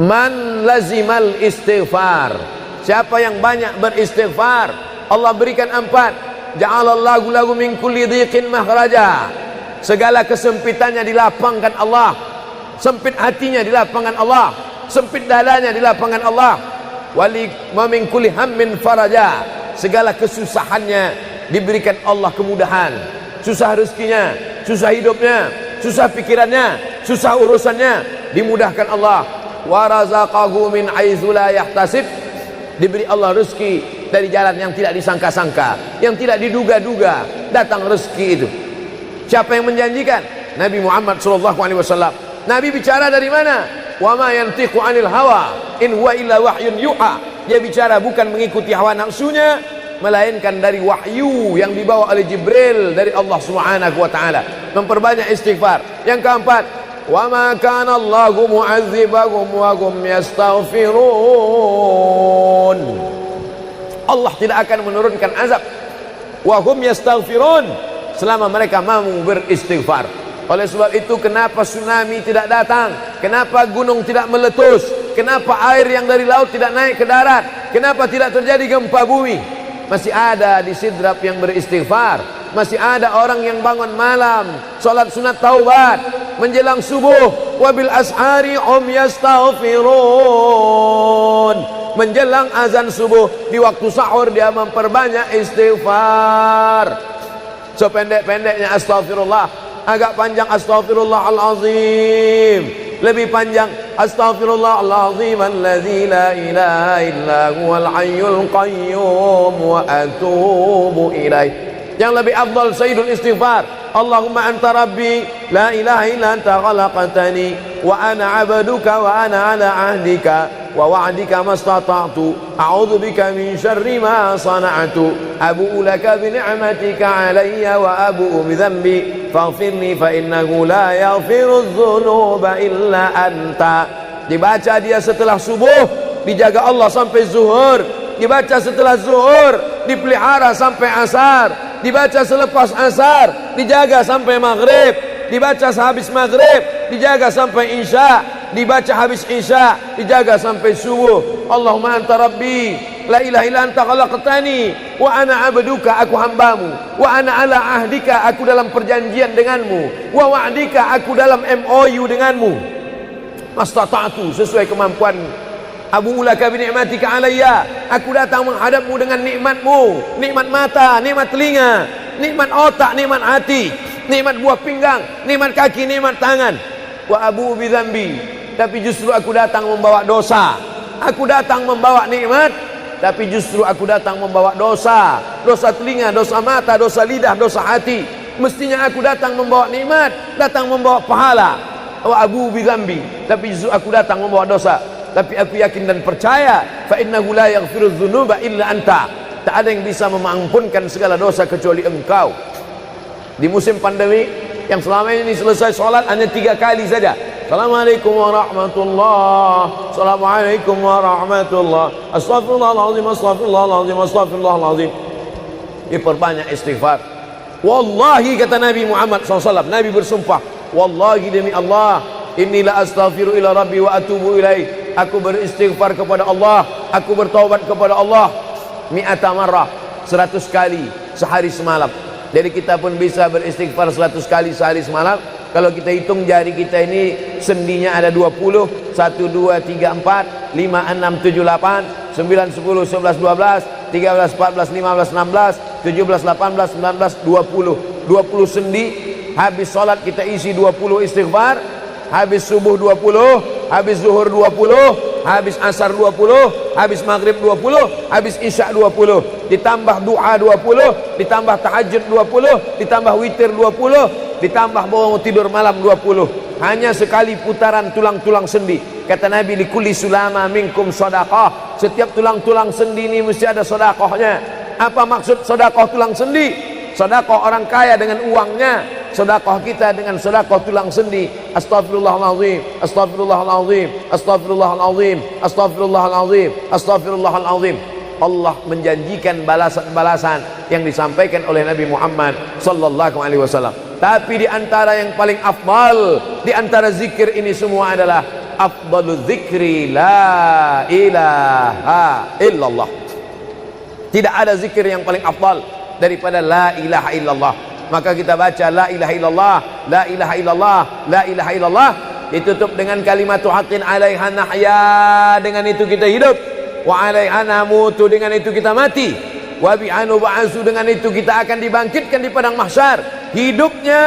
Man lazimal istighfar, siapa yang banyak beristighfar, Allah berikan 4. Ja'alallahu lahu min kulli dhiqin makhraja, segala kesempitannya dilapangkan Allah, sempit hatinya dilapangkan Allah, sempit dadanya dilapangkan Allah. Wali wa min kulli hammin faraja, segala kesusahannya diberikan Allah kemudahan. Susah rezekinya, susah hidupnya, susah pikirannya, susah urusannya, dimudahkan Allah. Wa razaqahu min haitsu la yahtasib, diberi Allah rezeki dari jalan yang tidak disangka-sangka, yang tidak diduga-duga, datang rezeki itu. Siapa yang menjanjikan? Nabi Muhammad SAW. Nabi bicara dari mana? Wa ma yantiqu 'anil hawa in huwa illa wahyun yuha. Dia bicara bukan mengikuti hawa nafsunya, melainkan dari wahyu yang dibawa oleh Jibril dari Allah Subhanahu wa taala. Memperbanyak istighfar. Yang keempat, wa ma kana Allahu mu'adzibahum wa hum yastaghfirun. Allah tidak akan menurunkan azab wa hum yastaghfirun selama mereka mau beristighfar. Oleh sebab itu, kenapa tsunami tidak datang? Kenapa gunung tidak meletus? Kenapa air yang dari laut tidak naik ke darat? Kenapa tidak terjadi gempa bumi? Masih ada di Sidrap yang beristighfar. Masih ada orang yang bangun malam, salat sunat taubat menjelang subuh. Wabil ashari hum yastaghfirun. Menjelang azan subuh, di waktu sahur dia memperbanyak istighfar. Sependek-pendeknya astaghfirullah, agak panjang astaghfirullahalazim, lebih panjang astaghfirullahalazim alladzi la ilaha illa huwal hayyul qayyum wa atubu ilaih. Yang lebih afdal sayyidul istighfar, Allahumma anta rabbi la ilaha illa anta khalaqtani wa ana 'abduka wa ana 'ala 'ahdika wa wa'dika mastata'tu a'udzu bika min syarri ma sana'tu abu'u laka bi ni'matika 'alayya wa abu'u bi dhanbi faghfirli fa innahu la yaghfiru dzunuba illa anta. Dibaca dia setelah subuh, dijaga Allah sampai zuhur. Dibaca setelah zuhur, dipelihara sampai asar. Dibaca selepas asar, dijaga sampai maghrib. Dibaca sehabis maghrib, dijaga sampai isya. Dibaca habis isya, dijaga sampai subuh. Allahumma anta rabbi la ilaha illa anta khalaqtani wa ana 'abduka, aku hambamu, wa ana 'ala ahdika, aku dalam perjanjian denganmu, wa wa'dika, aku dalam MOU denganmu, mastata'tu, sesuai kemampuanmu. Abu ulaka bi ni'matika alayya, aku datang menghadapmu dengan nikmatmu, nikmat mata, nikmat telinga, nikmat otak, nikmat hati, nikmat buah pinggang, nikmat kaki, nikmat tangan. Wa abu bi dzambi, tapi justru aku datang membawa dosa. Aku datang membawa nikmat, tapi justru aku datang membawa dosa. Dosa telinga, dosa mata, dosa lidah, dosa hati. Mestinya aku datang membawa nikmat, datang membawa pahala. Wa abu bi dzambi, tapi justru aku datang membawa dosa. Tapi aku yakin dan percaya, fa innahu la yaghfiru dzunuba illa anta, tak ada yang bisa mengampunkan segala dosa kecuali engkau. Di musim pandemi yang selama ini selesai sholat hanya 3 kali saja. Assalamualaikum warahmatullah, assalamualaikum warahmatullah, astaghfirullahaladzim, astaghfirullahaladzim, astaghfirullahaladzim. Diperbanyak istighfar. Wallahi, kata Nabi Muhammad SAW, Nabi bersumpah, wallahi demi Allah, inni la astaghfiru ila rabbi wa atubu ilaih. Aku beristighfar kepada Allah, aku bertaubat kepada Allah mi'ata marrah, 100 kali sehari semalam. Jadi kita pun bisa beristighfar 100 kali sehari semalam. Kalau kita hitung jari kita ini sendinya ada 20, 1, 2, 3, 4, 5, 6, 7, 8, 9, 10, 11, 12, 13, 14, 15, 16, 17, 18, 19, 20. 20 sendi. Habis sholat kita isi 20 istighfar. Habis subuh 20, habis zuhur 20, habis asar 20, habis maghrib 20, habis isya 20, ditambah doa 20, ditambah tahajud 20, ditambah witir 20, ditambah bangun tidur malam 20. Hanya sekali putaran tulang-tulang sendi. Kata Nabi, likulli sulama minkum sedekah, setiap tulang-tulang sendi ini mesti ada sedekahnya. Apa maksud sedekah tulang sendi? Sedekah orang kaya dengan uangnya, sedekah kita dengan sedekah tulang sendi. Astaghfirullahalazim, astaghfirullahalazim, astaghfirullahalazim, astaghfirullahalazim, astaghfirullahalazim. Allah menjanjikan balasan-balasan yang disampaikan oleh Nabi Muhammad sallallahu alaihi wasallam. Tapi di antara yang paling afdal di antara zikir ini semua adalah afdalu dzikri la ilaha illallah. Tidak ada zikir yang paling afdal daripada la ilaha illallah. Maka kita baca la ilaha illallah, la ilaha illallah, la ilaha illallah, ditutup dengan kalimat haqqin 'alaiha nahya, dengan itu kita hidup, wa 'alaiha namutu, dengan itu kita mati, wa bi'anu ba'su, dengan itu kita akan dibangkitkan di padang mahsyar. Hidupnya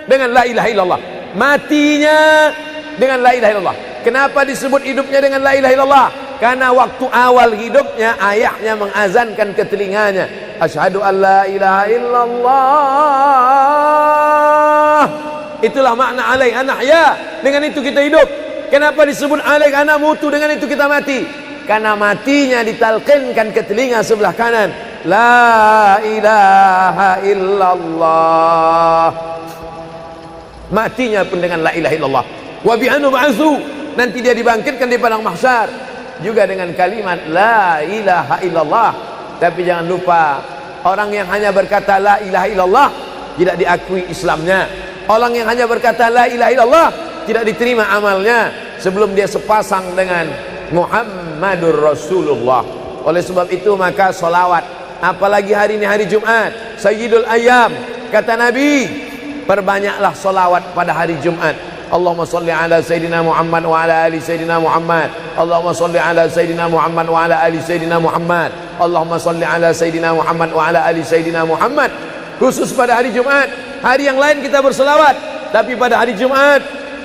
dengan la ilaha illallah, matinya dengan la ilaha illallah. Kenapa disebut hidupnya dengan la ilaha illallah? Karena waktu awal hidupnya ayahnya mengazankan ke telinganya, asyhadu an la ilaha illallah. Itulah makna alaiha nahya, dengan itu kita hidup. Kenapa disebut alaiha namutu, dengan itu kita mati? Karena matinya ditalqinkan ke telinga sebelah kanan, la ilaha illallah. Matinya pun dengan la ilaha illallah. Wa bi'anu ba'su, nanti dia dibangkitkan di padang mahsyar juga dengan kalimat la ilaha illallah. Tapi jangan lupa, orang yang hanya berkata la ilaha illallah tidak diakui Islamnya. Orang yang hanya berkata la ilaha illallah tidak diterima amalnya sebelum dia sepasang dengan Muhammadur Rasulullah. Oleh sebab itu maka solawat, apalagi hari ini hari Jumat, Sayyidul Ayyam, kata Nabi, perbanyaklah solawat pada hari Jumat. Allahumma salli ala Sayyidina Muhammad wa ala ali Sayyidina Muhammad. Allahumma salli ala Sayyidina Muhammad wa ala ali Sayyidina Muhammad. Allahumma salli ala Sayyidina Muhammad wa ala ali Sayyidina Muhammad. Khusus pada hari Jumat. Hari yang lain kita berselawat, tapi pada hari Jumat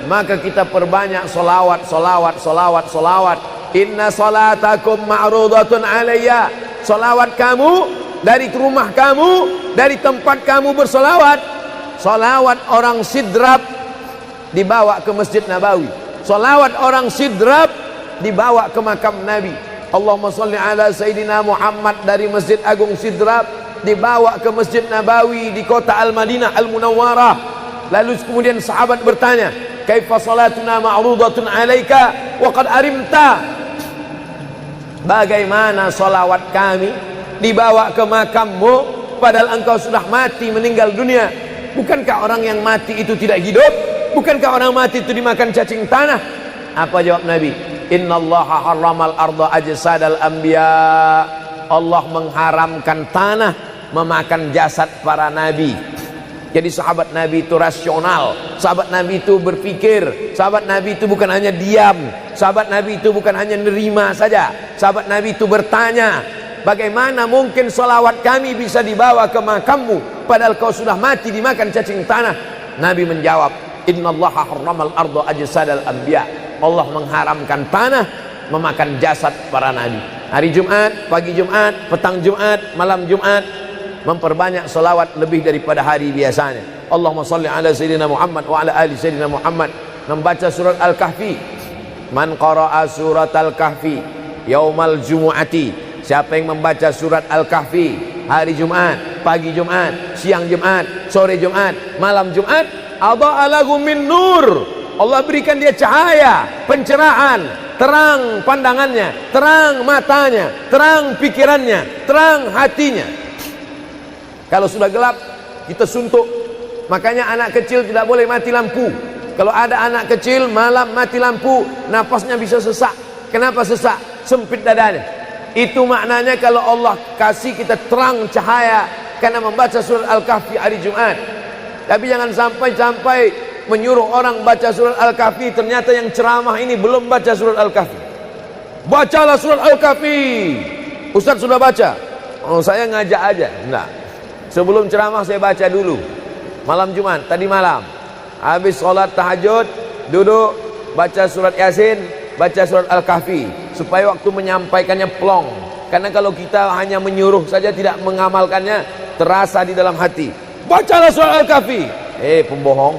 maka kita perbanyak solawat, solawat, solawat, solawat. Inna salatakum ma'rudatun alayya. Solawat kamu dari rumah kamu, dari tempat kamu bersolawat. Solawat orang sidrap dibawa ke Masjid Nabawi. Salawat orang sidrap dibawa ke makam Nabi. Allahumma salli ala Sayyidina Muhammad dari Masjid Agung Sidrap dibawa ke Masjid Nabawi di kota Al-Madinah Al-Munawwarah. Lalu kemudian sahabat bertanya, kaifa salatuna ma'rudatun alaika wa qad arimta? Bagaimana salawat kami dibawa ke makammu padahal engkau sudah mati, meninggal dunia? Bukankah orang yang mati itu tidak hidup? Bukankah orang mati itu dimakan cacing tanah? Apa jawab Nabi? Innallaha harramal arda ajsadal anbiya. Allah mengharamkan tanah memakan jasad para nabi. Jadi sahabat Nabi itu rasional. Sahabat Nabi itu berpikir. Sahabat Nabi itu bukan hanya diam. Sahabat Nabi itu bukan hanya nerima saja. Sahabat Nabi itu bertanya, bagaimana mungkin salawat kami bisa dibawa ke makammu padahal kau sudah mati dimakan cacing tanah? Nabi menjawab, innallaha harramal arda ajsadal anbiya. Allah mengharamkan tanah memakan jasad para nabi. Hari Jumat, pagi Jumat, petang Jumat, malam Jumat, memperbanyak salawat lebih daripada hari biasanya. Allahumma salli ala Sayyidina Muhammad wa ala ali Sayyidina Muhammad. Membaca surat Al-Kahfi. Man qara'a surat Al-Kahfi yaumal jumu'ati. Siapa yang membaca surat Al-Kahfi hari Jumat, pagi Jumat, siang Jumat, sore Jumat, malam Jumat, adha'a lahu min nur. Allah berikan dia cahaya, pencerahan, terang pandangannya, terang matanya, terang pikirannya, terang hatinya. Kalau sudah gelap, kita suntuk. Makanya anak kecil tidak boleh mati lampu. Kalau ada anak kecil malam mati lampu, napasnya bisa sesak. Kenapa sesak? Sempit dadanya. Itu maknanya kalau Allah kasih kita terang cahaya karena membaca surat Al-Kahfi hari Jumat. Tapi jangan sampai menyuruh orang baca surat Al-Kahfi, ternyata yang ceramah ini belum baca surat Al-Kahfi. Bacalah surat Al-Kahfi. Ustaz sudah baca? Oh, saya ngajak aja. Enggak. Sebelum ceramah saya baca dulu. Malam Jumat, tadi malam. Habis sholat tahajud, duduk, baca surat Yasin, baca surat Al-Kahfi. Supaya waktu menyampaikannya plong. Karena kalau kita hanya menyuruh saja tidak mengamalkannya, terasa di dalam hati. Bacalah surat Al-Kahfi. Pembohong.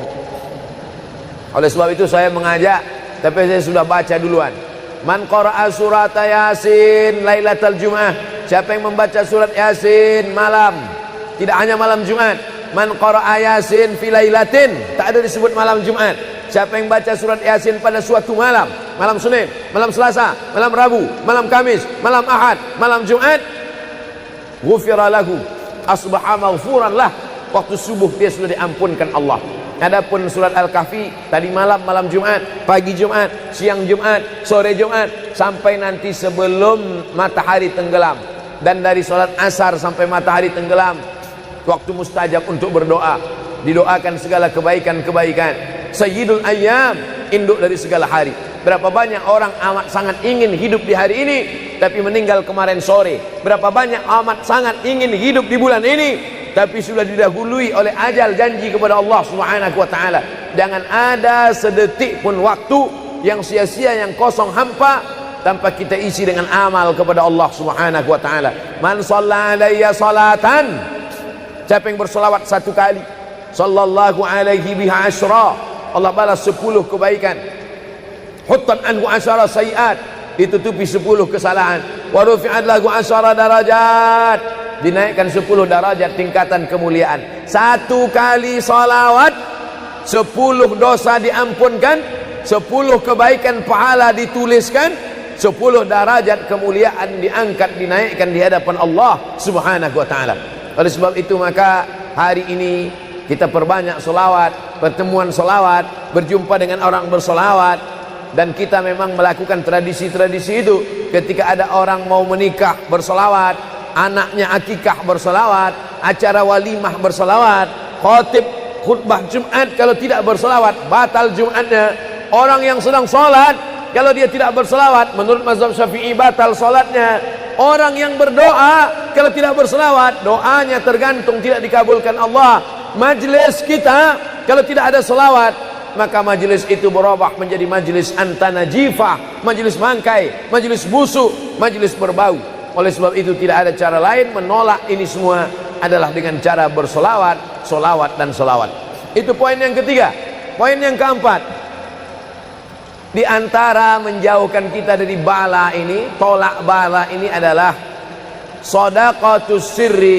Oleh sebab itu saya mengajak, tapi saya sudah baca duluan. Man qara'a surat Yasin lailatal Jum'ah. Siapa yang membaca surat Yasin malam, tidak hanya malam Jumat. Man qara'a Yasin fi lailatin, tak ada disebut malam Jumat. Siapa yang baca surat Yasin pada suatu malam, malam Senin, malam Selasa, malam Rabu, malam Kamis, malam Ahad, malam Jumat, ghufira lahu, asbaha maghfuran lah. Waktu subuh dia sudah diampunkan Allah. Adapun surat Al-Kahfi tadi malam, malam Jumat, pagi Jumat, siang Jumat, sore Jumat, sampai nanti sebelum matahari tenggelam. Dan dari salat asar sampai matahari tenggelam, waktu mustajab untuk berdoa. Didoakan segala kebaikan-kebaikan. Sayyidul ayyam, induk dari segala hari. Berapa banyak orang amat sangat ingin hidup di hari ini, tapi meninggal kemarin sore. Berapa banyak amat sangat ingin hidup di bulan ini, tapi sudah didahului oleh ajal, janji kepada Allah Subhanahu wa taala. Jangan ada sedetik pun waktu yang sia-sia, yang kosong hampa tanpa kita isi dengan amal kepada Allah Subhanahu wa taala. Man shalla alayya salatan, siapa yang berselawat satu kali, sallallahu alaihi biha asyra, Allah balas 10 kebaikan. Huttan anhu asyara sayiat, ditutupi 10 kesalahan. Wa rufi'at lahu asyara darajat, dinaikkan 10 darajat tingkatan kemuliaan. Satu kali salawat 10 dosa diampunkan, 10 kebaikan pahala dituliskan, 10 derajat kemuliaan diangkat, dinaikkan di hadapan Allah Subhanahu wa taala. Oleh sebab itu maka hari ini kita perbanyak selawat, pertemuan selawat, berjumpa dengan orang berselawat. Dan kita memang melakukan tradisi-tradisi itu. Ketika ada orang mau menikah berselawat, anaknya akikah berselawat, acara walimah berselawat, khatib khutbah Jumat kalau tidak berselawat batal Jumatnya. Orang yang sedang sholat kalau dia tidak berselawat, menurut mazhab Syafi'i batal sholatnya. Orang yang berdoa kalau tidak berselawat, doanya tergantung tidak dikabulkan Allah. Majlis kita kalau tidak ada selawat, maka majlis itu berubah menjadi majlis antanajifah, majlis mangkai, majlis busuk, majlis berbau. Oleh sebab itu tidak ada cara lain menolak ini semua adalah dengan cara bersolawat, solawat dan solawat. Itu poin yang ketiga. Poin yang keempat, di antara menjauhkan kita dari bala ini, tolak bala ini adalah shadaqatus sirri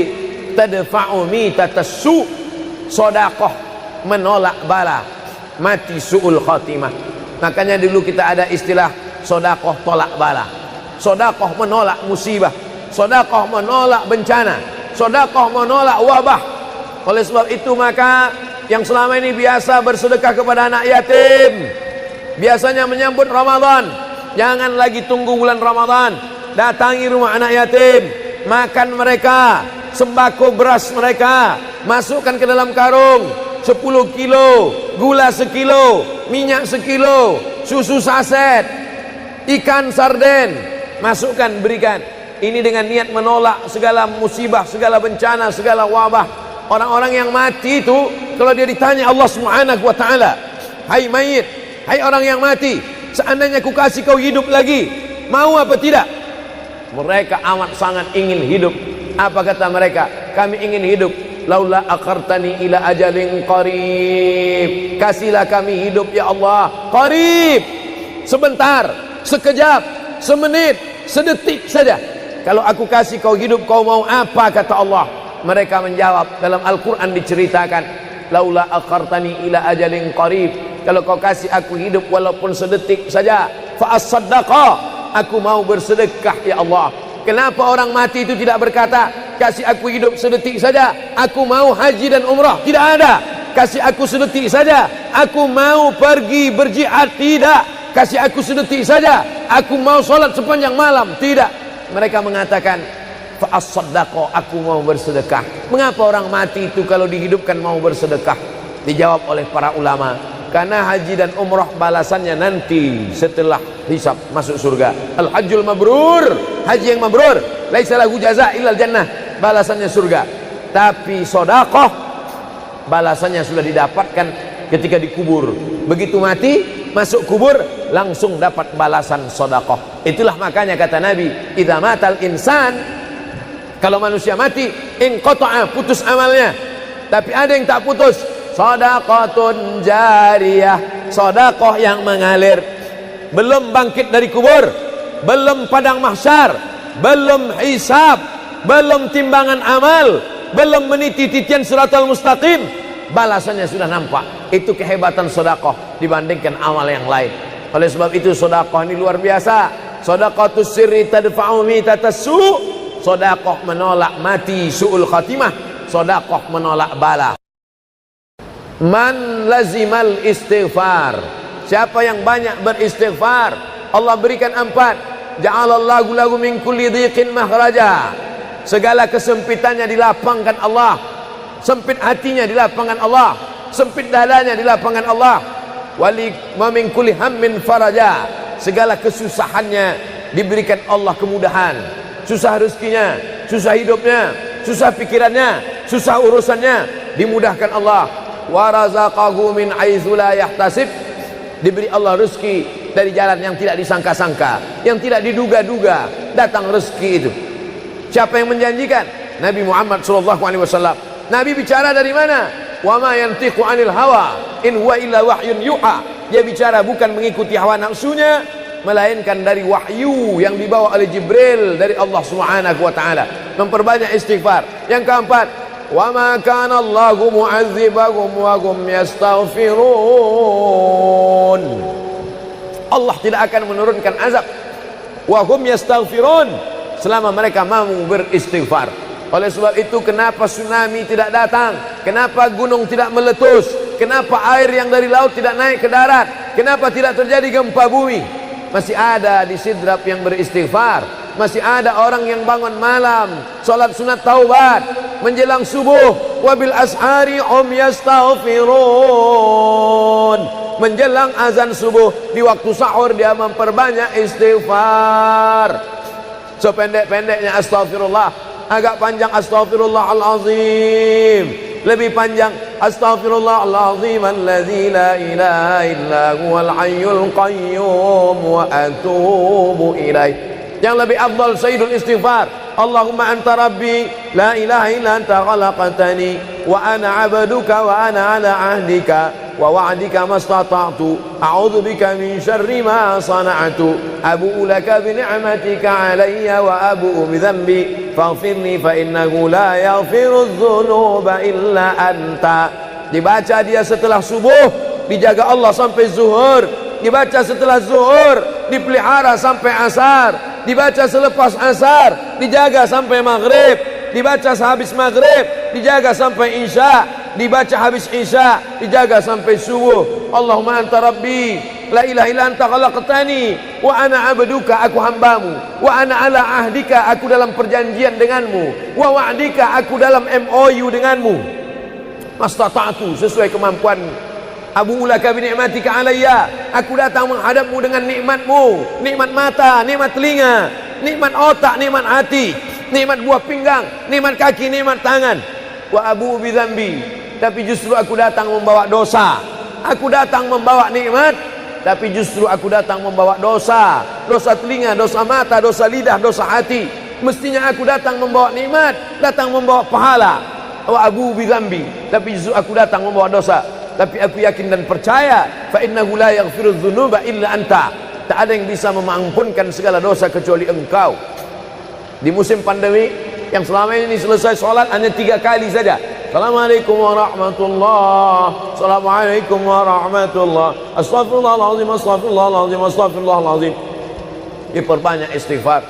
tadfa'u mitatassu. Sedekah menolak bala, mati su'ul khatimah. Makanya dulu kita ada istilah sedekah tolak bala. Sedekah menolak musibah, sedekah menolak bencana, sedekah menolak wabah. Oleh sebab itu maka yang selama ini biasa bersedekah kepada anak yatim, biasanya menyambut Ramadan, jangan lagi tunggu bulan Ramadan, datangi rumah anak yatim, makan mereka, sembako beras mereka, masukkan ke dalam karung 10 kilo, gula sekilo, minyak sekilo, susu saset, ikan sarden, masukkan, berikan. Ini dengan niat menolak segala musibah, segala bencana, segala wabah. Orang-orang yang mati itu kalau dia ditanya Allah Subhanahu wa taala, hai mayit, hai orang yang mati, seandainya ku kasih kau hidup lagi, mau apa tidak? Mereka amat sangat ingin hidup. Apa kata mereka? Kami ingin hidup. Laula akhartani ila ajalin qarib, kasihlah kami hidup ya Allah qarib, sebentar, sekejap, semenit, sedetik saja. Kalau aku kasih kau hidup, kau mau apa? Kata Allah. Mereka menjawab, dalam Al-Quran diceritakan, laula akhartani ila ajalin qarib, kalau kau kasih aku hidup walaupun sedetik saja, fa as-saddaqa, aku mau bersedekah ya Allah. Kenapa orang mati itu tidak berkata, kasih aku hidup sedetik saja, aku mau haji dan umrah? Tidak ada. Kasih aku sedetik saja, aku mau pergi berjihad? Tidak. Kasih aku sedetik saja, aku mau sholat sepanjang malam? Tidak. Mereka mengatakan, fa as-saddaqa, aku mau bersedekah. Mengapa orang mati itu kalau dihidupkan mau bersedekah? Dijawab oleh para ulama, karena haji dan umrah balasannya nanti setelah hisab masuk surga. Al-hajjul mabrur, haji yang mabrur, laisa lahu jaza illal jannah, balasannya surga. Tapi sedekah balasannya sudah didapatkan ketika dikubur. Begitu mati masuk kubur langsung dapat balasan sedekah. Itulah makanya kata Nabi, idza matal insan, kalau manusia mati, inqata'a, putus amalnya. Tapi ada yang tak putus, shadaqatun jariyah, sedekah yang mengalir. Belum bangkit dari kubur, belum padang mahsyar, belum hisab, belum timbangan amal, belum meniti titian siratal mustaqim, balasannya sudah nampak. Itu kehebatan sedekah dibandingkan amal yang lain. Oleh sebab itu sedekah ini luar biasa. Shadaqatus sirri tadfa'u mitatassu, sedekah menolak mati su'ul khatimah, sedekah menolak bala. Man lazimal istighfar, siapa yang banyak beristighfar, Allah berikan 4. Ja'alallahu lahu min kulli dhiqin makhraja, segala kesempitannya dilapangkan Allah, sempit hatinya dilapangkan Allah, sempit dadanya dilapangkan Allah. Wali wa min kulli hammin faraja, segala kesusahannya diberikan Allah kemudahan. Susah rezekinya, susah hidupnya, susah pikirannya, susah urusannya, dimudahkan Allah. Wa razaqahu min haitsu la yahtasib, diberi Allah rezeki dari jalan yang tidak disangka-sangka, yang tidak diduga-duga, datang rezeki itu. Siapa yang menjanjikan? Nabi Muhammad SAW. Nabi bicara dari mana? Wa ma yantiqu 'anil hawa in huwa illa wahyun yuha. Dia bicara bukan mengikuti hawa nafsunya, melainkan dari wahyu yang dibawa oleh Jibril dari Allah Subhanahu wa taala. Memperbanyak istighfar. Yang keempat, wa ma kana Allahu mu'adzibahum wa hum yastaghfirun. Allah tidak akan menurunkan azab wa hum yastaghfirun selama mereka mau beristighfar. Oleh sebab itu, kenapa tsunami tidak datang? Kenapa gunung tidak meletus? Kenapa air yang dari laut tidak naik ke darat? Kenapa tidak terjadi gempa bumi? Masih ada di Sidrap yang beristighfar. Masih ada orang yang bangun malam, salat sunat taubat menjelang subuh. Wabil ashari hum yastaghfirun. Menjelang azan subuh, di waktu sahur dia memperbanyak istighfar. Sependek-pendeknya astaghfirullah, agak panjang astaghfirullahalazim, lebih panjang astaghfirullahalazim alladzi la ilaha illa huwal hayyul qayyum wa atubu ilaih. Yang lebih afdal sayyidul istighfar, Allahumma anta rabbi la ilaha illa anta khalaqtani wa ana 'abduka wa ana 'ala 'ahdika wa wa'dika mastata'tu a'udzu bika min syarri ma sana'tu abu'u laka bi ni'matika 'alayya wa abu'u bi dhanbi faghfirli fa innahu la yaghfiru dzunuba illa anta. Dibaca dia setelah subuh, dijaga Allah sampai zuhur. Dibaca setelah zuhur, dipelihara sampai asar. Dibaca selepas asar, dijaga sampai maghrib. Dibaca sehabis maghrib, dijaga sampai isya. Dibaca habis isya, dijaga sampai subuh. Allahumma anta rabbi la ilaha illa anta khalaqtani wa ana 'abduka, aku hambamu, wa ana 'ala ahdika, aku dalam perjanjian denganmu, wa wa'dika, aku dalam MOU denganmu, mastata'tu, sesuai kemampuanmu. Abu ulaka bi ni'matika alayya, aku datang menghadapmu dengan nikmatmu, nikmat mata, nikmat telinga, nikmat otak, nikmat hati, nikmat buah pinggang, nikmat kaki, nikmat tangan. Wa abu bi dzambi, tapi justru aku datang membawa dosa. Aku datang membawa nikmat, tapi justru aku datang membawa dosa. Dosa telinga, dosa mata, dosa lidah, dosa hati. Mestinya aku datang membawa nikmat, datang membawa pahala. Wa abu bi dzambi, tapi justru aku datang membawa dosa. Tapi aku yakin dan percaya, fa innahu la yaghfiru dzunuba illa anta, tak ada yang bisa mengampunkan segala dosa kecuali engkau. Di musim pandemi yang selama ini selesai sholat hanya 3 kali saja. Assalamualaikum warahmatullah, assalamualaikum warahmatullah, astaghfirullahaladzim, astaghfirullahaladzim, astaghfirullahaladzim. Diperbanyak istighfar.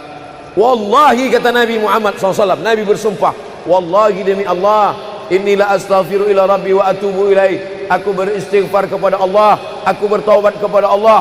Wallahi, kata Nabi Muhammad SAW, Nabi bersumpah, wallahi demi Allah, inilah astaghfiru ila rabbi wa atubu ilaih. Aku beristighfar kepada Allah, aku bertaubat kepada Allah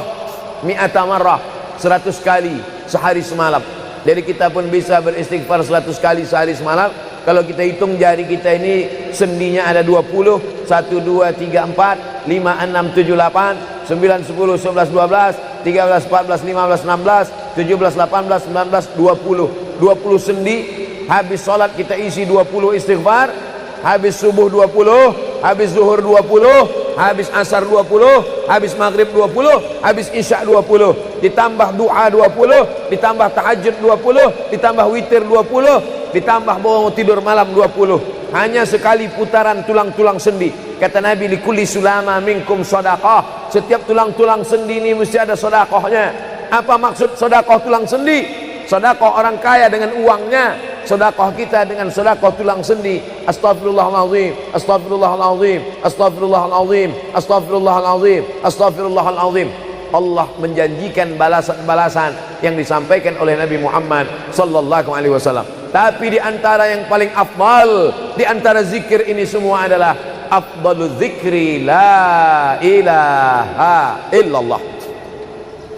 mi'ata marrah, 100 kali sehari semalam. Jadi kita pun bisa beristighfar 100 kali sehari semalam. Kalau kita hitung jari kita ini sendinya ada 20, 1, 2, 3, 4, 5, 6, 7, 8, 9, 10, 11, 12, 13, 14, 15, 16, 17, 18, 19, 20. 20 sendi. Habis sholat kita isi 20 istighfar. Habis subuh 20, habis zuhur 20, habis asar 20, habis maghrib 20, habis isya 20, ditambah doa 20, ditambah tahajud 20, ditambah witir 20, ditambah bangun tidur malam 20. Hanya sekali putaran tulang-tulang sendi. Kata Nabi, likulli sulama minkum sedekah, setiap tulang-tulang sendi ini mesti ada sedekahnya. Apa maksud sedekah tulang sendi? Sedekah orang kaya dengan uangnya, sedekah kita dengan sedekah tulang sendi. Astaghfirullahalazim, astaghfirullahalazim, astaghfirullahalazim, astaghfirullahalazim, astaghfirullahalazim. Allah menjanjikan balasan-balasan yang disampaikan oleh Nabi Muhammad sallallahu alaihi wasallam. Tapi di antara yang paling afdal di antara zikir ini semua adalah afdalu dzikri la ilaha illallah.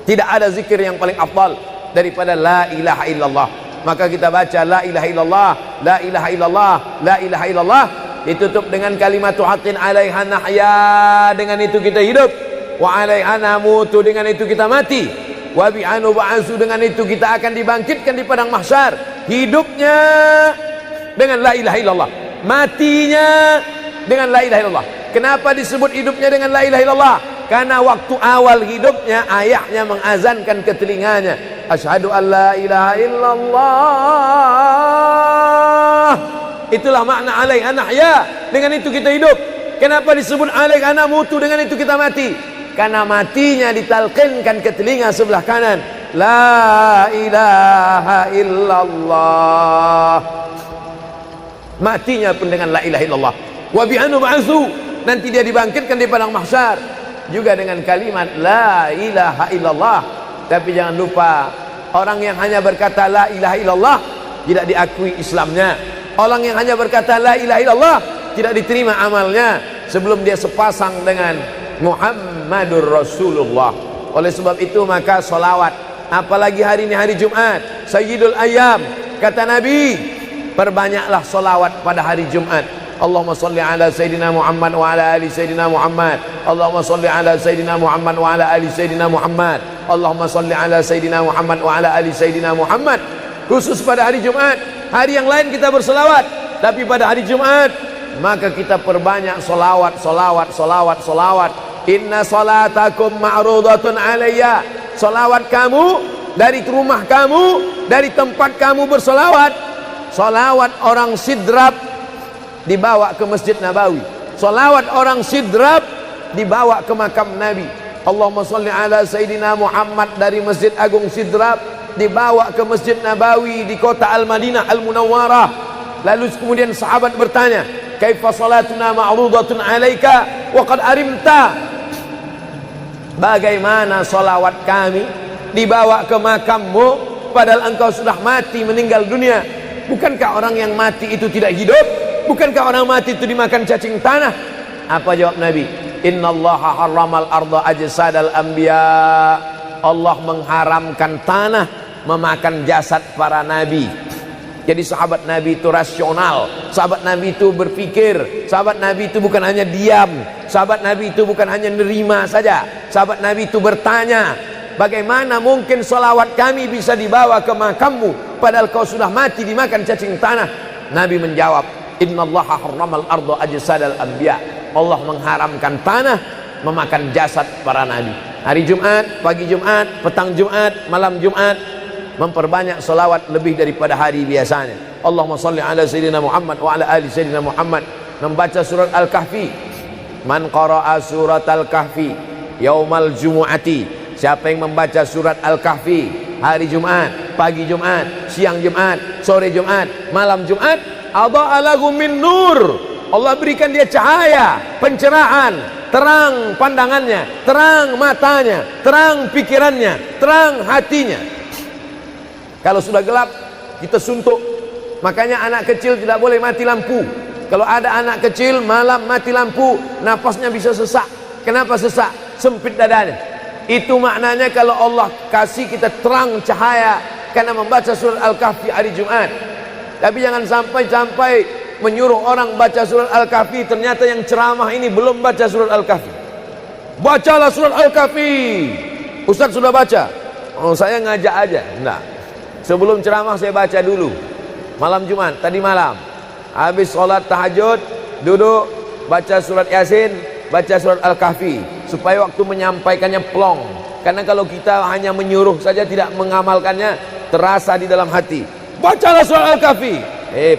Tidak ada zikir yang paling afdal daripada la ilaha illallah. Maka kita baca la ilaha illallah, la ilaha illallah, la ilaha illallah, ditutup dengan kalimat haqqin 'alaiha nahya, dengan itu kita hidup, wa 'alaiha namutu, dengan itu kita mati, wa bi'anu ba'su, dengan itu kita akan dibangkitkan di padang mahsyar. Hidupnya dengan la ilaha illallah, matinya dengan la ilaha illallah. Kenapa disebut hidupnya dengan la ilaha illallah? Karena waktu awal hidupnya ayahnya mengazankan ke telinganya, asyhadu an la ilaha illallah. Itulah makna alaiha nahya, dengan itu kita hidup. Kenapa disebut alaiha namutu, dengan itu kita mati? Karena matinya ditalqinkan ke telinga sebelah kanan, la ilaha illallah. Matinya pun dengan la ilaha illallah. Wa bi'anu ba'su, nanti dia dibangkitkan di padang mahsyar juga dengan kalimat la ilaha illallah. Tapi jangan lupa, orang yang hanya berkata la ilaha illallah tidak diakui Islamnya. Orang yang hanya berkata la ilaha illallah tidak diterima amalnya sebelum dia sepasang dengan Muhammadur Rasulullah. Oleh sebab itu maka solawat, apalagi hari ini hari Jumat, Sayyidul Ayyam, kata Nabi, perbanyaklah solawat pada hari Jumat. Allahumma salli ala Sayyidina Muhammad wa ala ali Sayyidina Muhammad. Allahumma salli ala Sayyidina Muhammad wa ala ali Sayyidina Muhammad. Allahumma salli ala Sayyidina Muhammad wa ala ali Sayyidina Muhammad. Khusus pada hari Jumat. Hari yang lain kita berselawat, tapi pada hari Jumat maka kita perbanyak solawat, solawat, solawat, solawat. Inna salatakum ma'rudatun alayya. Solawat kamu dari rumah kamu, dari tempat kamu bersolawat. Solawat orang sidrap dibawa ke Masjid Nabawi. Salawat orang sidrap dibawa ke makam Nabi. Allahumma salli ala Sayyidina Muhammad dari Masjid Agung Sidrap dibawa ke Masjid Nabawi di kota Al-Madinah Al-Munawwarah. Lalu kemudian sahabat bertanya, kaifa salatuna ma'rudatun alaika wa qad arimta? Bagaimana salawat kami dibawa ke makammu padahal engkau sudah mati, meninggal dunia? Bukankah orang yang mati itu tidak hidup? Bukankah orang mati itu dimakan cacing tanah? Apa jawab Nabi? Innallaha harramal arda ajsadal anbiya. Allah mengharamkan tanah memakan jasad para nabi. Jadi sahabat Nabi itu rasional. Sahabat Nabi itu berpikir. Sahabat Nabi itu bukan hanya diam. Sahabat Nabi itu bukan hanya nerima saja. Sahabat Nabi itu bertanya, bagaimana mungkin salawat kami bisa dibawa ke makammu padahal kau sudah mati dimakan cacing tanah? Nabi menjawab, innallaha harramal arda ajsadal anbiya. Allah mengharamkan tanah memakan jasad para nabi. Hari Jumat, pagi Jumat, petang Jumat, malam Jumat, memperbanyak salawat lebih daripada hari biasanya. Allahumma salli ala Sayyidina Muhammad wa ala ali Sayyidina Muhammad. Membaca surat Al-Kahfi. Man qara'a surat Al-Kahfi yaumal jumu'ati. Siapa yang membaca surat Al-Kahfi hari Jumat, pagi Jumat, siang Jumat, sore Jumat, malam Jumat, adha'a lahu min nur. Allah berikan dia cahaya, pencerahan, terang pandangannya, terang matanya, terang pikirannya, terang hatinya. Kalau sudah gelap, kita suntuk. Makanya anak kecil tidak boleh mati lampu. Kalau ada anak kecil malam mati lampu, napasnya bisa sesak. Kenapa sesak? Sempit dadanya. Itu maknanya kalau Allah kasih kita terang cahaya karena membaca surat Al-Kahfi hari Jumat. Tapi jangan sampai menyuruh orang baca surat Al-Kahfi, ternyata yang ceramah ini belum baca surat Al-Kahfi. Bacalah surat Al-Kahfi. Ustaz sudah baca. Oh, saya ngajak aja. Enggak. Sebelum ceramah saya baca dulu. Malam Jumat, tadi malam. Habis sholat tahajud, duduk, baca surat Yasin, baca surat Al-Kahfi. Supaya waktu menyampaikannya plong. Karena kalau kita hanya menyuruh saja tidak mengamalkannya, terasa di dalam hati. Bacalah surat Al-Kahfi.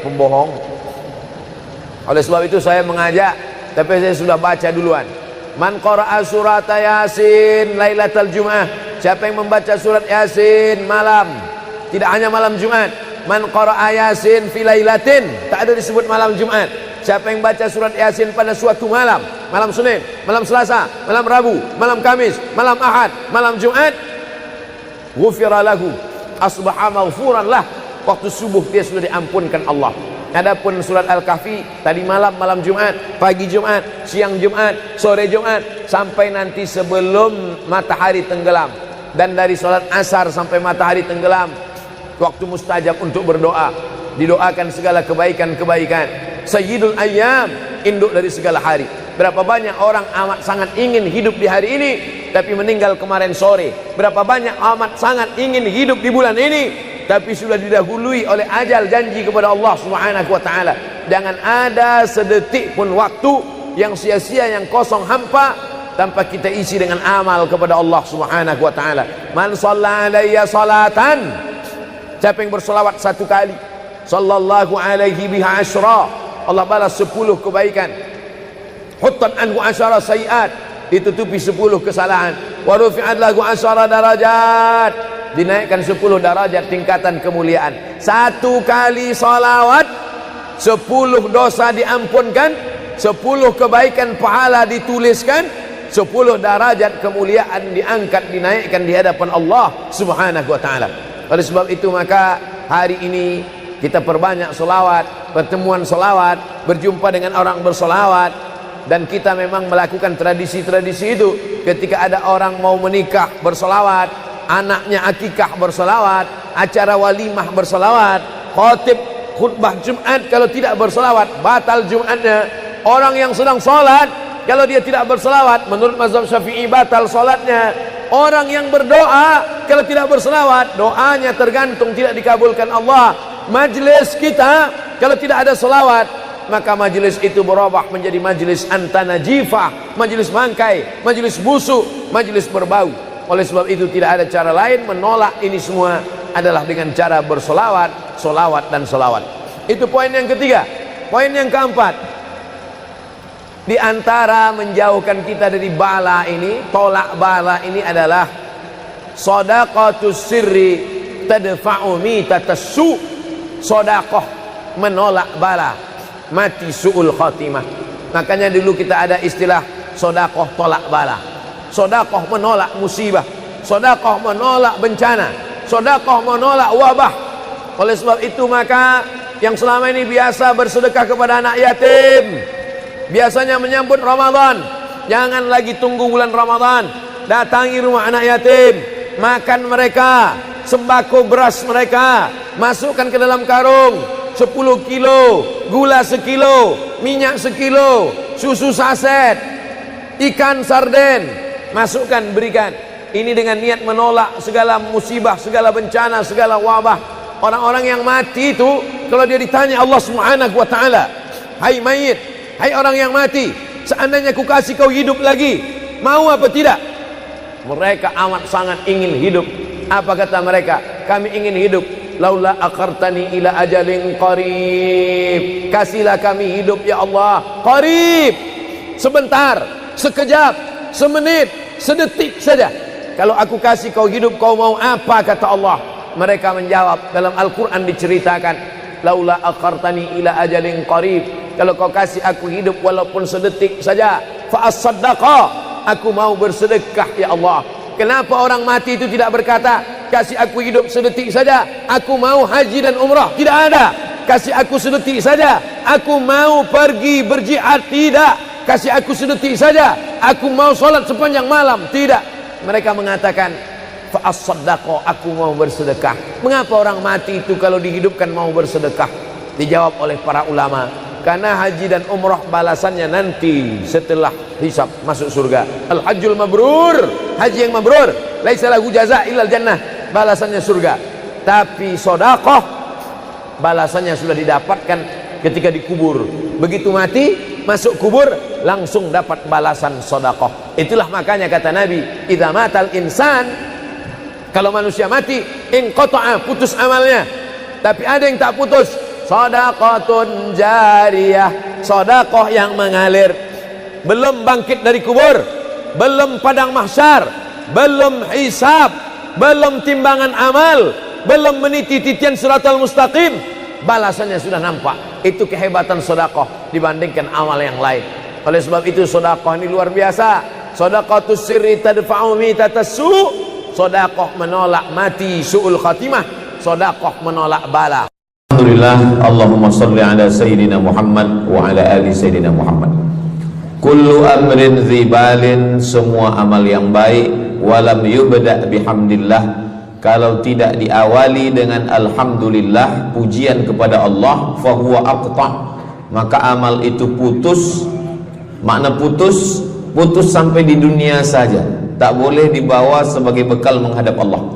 Pembohong. Oleh sebab itu saya mengajak, tapi saya sudah baca duluan. Man qara'a surat Yasin lailatal Jum'ah. Siapa yang membaca surat Yasin malam, tidak hanya malam Jumat. Man qara'a Yasin fi lailatin, tak ada disebut malam Jumat. Siapa yang baca surat Yasin pada suatu malam, malam Senin, malam Selasa, malam Rabu, malam Kamis, malam Ahad, malam Jumat, ghufira lahu, asbaha maghfuran lah. Waktu subuh dia sudah diampunkan Allah. Adapun surat Al-Kahfi tadi malam, malam Jumat, pagi Jumat, siang Jumat, sore Jumat, sampai nanti sebelum matahari tenggelam. Dan dari salat asar sampai matahari tenggelam, waktu mustajab untuk berdoa. Didoakan segala kebaikan-kebaikan. Sayyidul ayyam, induk dari segala hari. Berapa banyak orang amat sangat ingin hidup di hari ini, tapi meninggal kemarin sore. Berapa banyak amat sangat ingin hidup di bulan ini, tapi sudah didahului oleh ajal, janji kepada Allah Subhanahu wa taala. Jangan ada sedetik pun waktu yang sia-sia, yang kosong hampa tanpa kita isi dengan amal kepada Allah Subhanahu wa taala. Man shalla alayya salatan, siapa yang berselawat satu kali, sallallahu alaihi biha asyra, Allah balas 10 kebaikan. Huttat anhu asyara sayiat, ditutupi 10 kesalahan. Wa rufi'at lahu asyara darajat, dinaikkan 10 darajat tingkatan kemuliaan. Satu kali salawat 10 dosa diampunkan, 10 kebaikan pahala dituliskan, 10 derajat kemuliaan diangkat, dinaikkan di hadapan Allah Subhanahu wa taala. Oleh sebab itu maka hari ini kita perbanyak selawat, pertemuan selawat, berjumpa dengan orang berselawat. Dan kita memang melakukan tradisi-tradisi itu. Ketika ada orang mau menikah berselawat, anaknya akikah berselawat, acara walimah berselawat, khatib khutbah Jumat kalau tidak berselawat batal Jumatnya. Orang yang sedang sholat kalau dia tidak berselawat, menurut mazhab Syafi'i batal sholatnya. Orang yang berdoa kalau tidak berselawat, doanya tergantung tidak dikabulkan Allah. Majlis kita kalau tidak ada selawat, maka majlis itu berubah menjadi majlis antanajifah, majlis bangkai, majlis busuk, majlis berbau. Oleh sebab itu tidak ada cara lain menolak ini semua adalah dengan cara bersolawat, solawat dan solawat. Itu poin yang ketiga. Poin yang keempat, di antara menjauhkan kita dari bala ini, tolak bala ini adalah shadaqatus sirri tadfa'u mitatassu. Sedekah menolak bala, mati su'ul khatimah. Makanya dulu kita ada istilah sedekah tolak bala. Sedekah menolak musibah, sedekah menolak bencana, sedekah menolak wabah. Oleh sebab itu maka yang selama ini biasa bersedekah kepada anak yatim, biasanya menyambut Ramadan, jangan lagi tunggu bulan Ramadan, datangi rumah anak yatim, makan mereka, sembako beras mereka, masukkan ke dalam karung 10 kilo, gula sekilo, minyak sekilo, susu saset, ikan sarden, masukkan, berikan. Ini dengan niat menolak segala musibah, segala bencana, segala wabah. Orang-orang yang mati itu kalau dia ditanya Allah Subhanahu wa taala, hai mayit, hai orang yang mati, seandainya ku kasih kau hidup lagi, mau apa tidak? Mereka amat sangat ingin hidup. Apa kata mereka? Kami ingin hidup. Laula akhartani ila ajalin qarib, kasihlah kami hidup ya Allah qarib, sebentar, sekejap, semenit, sedetik saja. Kalau aku kasih kau hidup, kau mau apa? Kata Allah. Mereka menjawab, dalam Al-Quran diceritakan, laula akhartani ila ajalin qarib, kalau kau kasih aku hidup walaupun sedetik saja, fa as-saddaqa, aku mau bersedekah ya Allah. Kenapa orang mati itu tidak berkata, kasih aku hidup sedetik saja, aku mau haji dan umrah? Tidak ada. Kasih aku sedetik saja, aku mau pergi berjihad? Tidak. Kasih aku sedetik saja, aku mau sholat sepanjang malam? Tidak. Mereka mengatakan, fa as-saddaqa, aku mau bersedekah. Mengapa orang mati itu kalau dihidupkan mau bersedekah? Dijawab oleh para ulama, karena haji dan umrah balasannya nanti setelah hisab masuk surga. Al-hajjul mabrur, haji yang mabrur, laisa lahu jaza illal jannah, balasannya surga. Tapi sedekah balasannya sudah didapatkan ketika dikubur. Begitu mati masuk kubur langsung dapat balasan sedekah. Itulah makanya kata Nabi, idza matal insan, kalau manusia mati, inqata'a, putus amalnya. Tapi ada yang tak putus, shadaqatun jariyah, sedekah yang mengalir. Belum bangkit dari kubur, belum padang mahsyar, belum hisab, belum timbangan amal, belum meniti titian siratal mustaqim, balasannya sudah nampak. Itu kehebatan sedekah dibandingkan amal yang lain. Oleh sebab itu sedekah ini luar biasa. Shadaqatus sirri tadfa'u mitatassu, sedekah menolak mati su'ul khatimah, sedekah menolak bala. Alhamdulillah, Allahumma salli ala Sayyidina Muhammad wa ala ali Sayyidina Muhammad. Kullu amrin zibalin, semua amal yang baik, walam yubda' bihamdillah, kalau tidak diawali dengan alhamdulillah, pujian kepada Allah, fahuwa aqta', maka amal itu putus. Makna putus, putus sampai di dunia saja, tak boleh dibawa sebagai bekal menghadap Allah.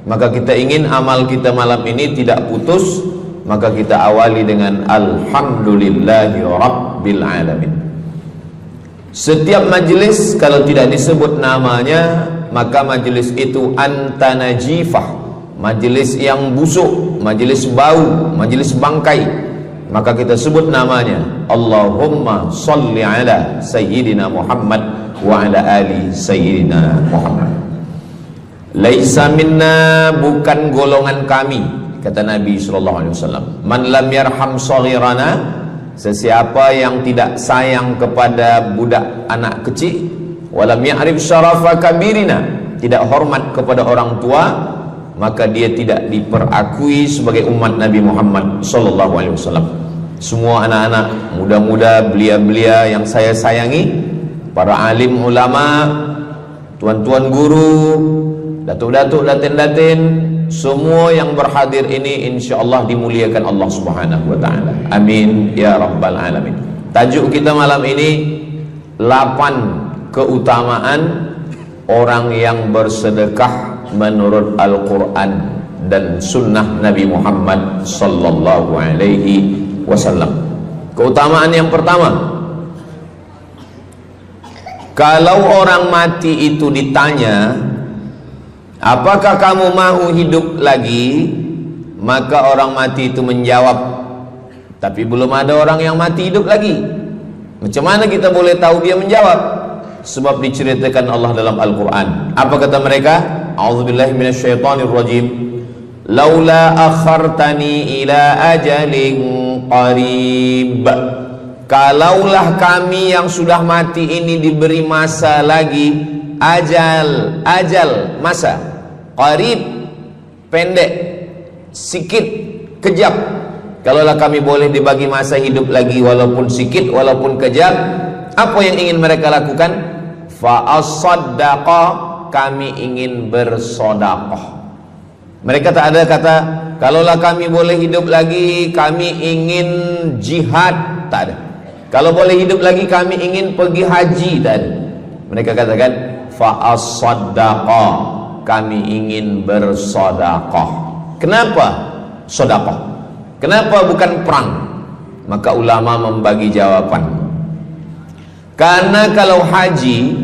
Maka kita ingin amal kita malam ini tidak putus, maka kita awali dengan alhamdulillahi rabbil alamin. Setiap majlis kalau tidak disebut namanya, maka majlis itu antanajifah, majlis yang busuk, majlis bau, majlis bangkai. Maka kita sebut namanya Allahumma salli ala Sayyidina Muhammad wa ala ali Sayyidina Muhammad. Laisa minna, bukan golongan kami, kata Nabi SAW. Man lam yarham saghirana, sesiapa yang tidak sayang kepada budak anak kecil, walam ya'rif syarafa kabirina, tidak hormat kepada orang tua, maka dia tidak diperakui sebagai umat Nabi Muhammad SAW. Semua anak-anak muda-muda, belia-belia yang saya sayangi, para alim ulama, tuan-tuan guru, datuk-datuk, datin-datin, semua yang berhadir ini insyaallah dimuliakan Allah Subhanahu wa taala. Amin ya rabbal alamin. Tajuk kita malam ini 8 keutamaan orang yang bersedekah menurut Al-Qur'an dan sunnah Nabi Muhammad sallallahu alaihi wasallam. Keutamaan yang pertama, kalau orang mati itu ditanya, apakah kamu mau hidup lagi? Maka orang mati itu menjawab, tapi belum ada orang yang mati hidup lagi. Macam mana kita boleh tahu dia menjawab? Sebab diceritakan Allah dalam Al-Quran. Apa kata mereka? A'udzubillahi minasyaitonirrajim. Laula akhartani ila ajalin qarib, kalaulah kami yang sudah mati ini diberi masa lagi, ajal masa, qarib pendek, sikit, kejap. Kalaulah kami boleh dibagi masa hidup lagi walaupun sikit, walaupun kejap, apa yang ingin mereka lakukan? Fa as-saddaqa, kami ingin bersodaqah. Mereka tak ada kata kalaulah kami boleh hidup lagi kami ingin jihad, tak ada. Kalau boleh hidup lagi kami ingin pergi haji, tak ada. Mereka katakan fa as-saddaqa, kami ingin bersedekah. Kenapa sedekah? Kenapa bukan perang? Maka ulama membagi jawaban. Karena kalau haji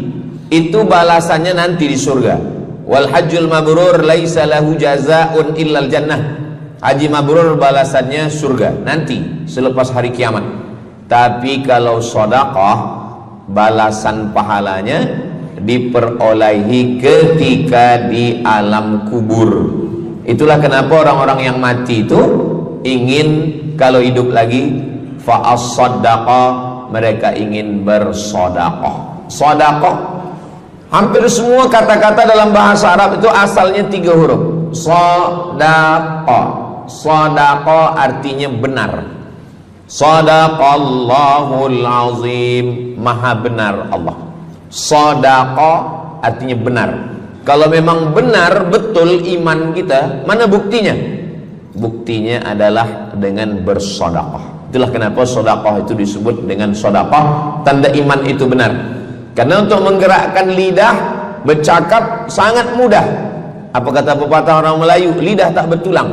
itu balasannya nanti di surga. Wal hajjul mabrur laisa lahu jazaa'un illal jannah. Haji mabrur balasannya surga nanti selepas hari kiamat. Tapi kalau sedekah, balasan pahalanya diperolehi ketika di alam kubur. Itulah kenapa orang-orang yang mati itu ingin kalau hidup lagi fa as-saddaqa, mereka ingin bersedekah. Sedekah, hampir semua kata-kata dalam bahasa Arab itu asalnya 3 huruf. Sadaqah. Sadaqah artinya benar. Sadaqallahul azim, maha benar Allah. Sadaqah artinya benar. Kalau memang benar betul iman kita, mana buktinya? Buktinya adalah dengan bersedekah. Itulah kenapa sedekah itu disebut dengan sedekah, tanda iman itu benar. Karena untuk menggerakkan lidah bercakap sangat mudah. Apa kata pepatah orang Melayu? Lidah tak bertulang,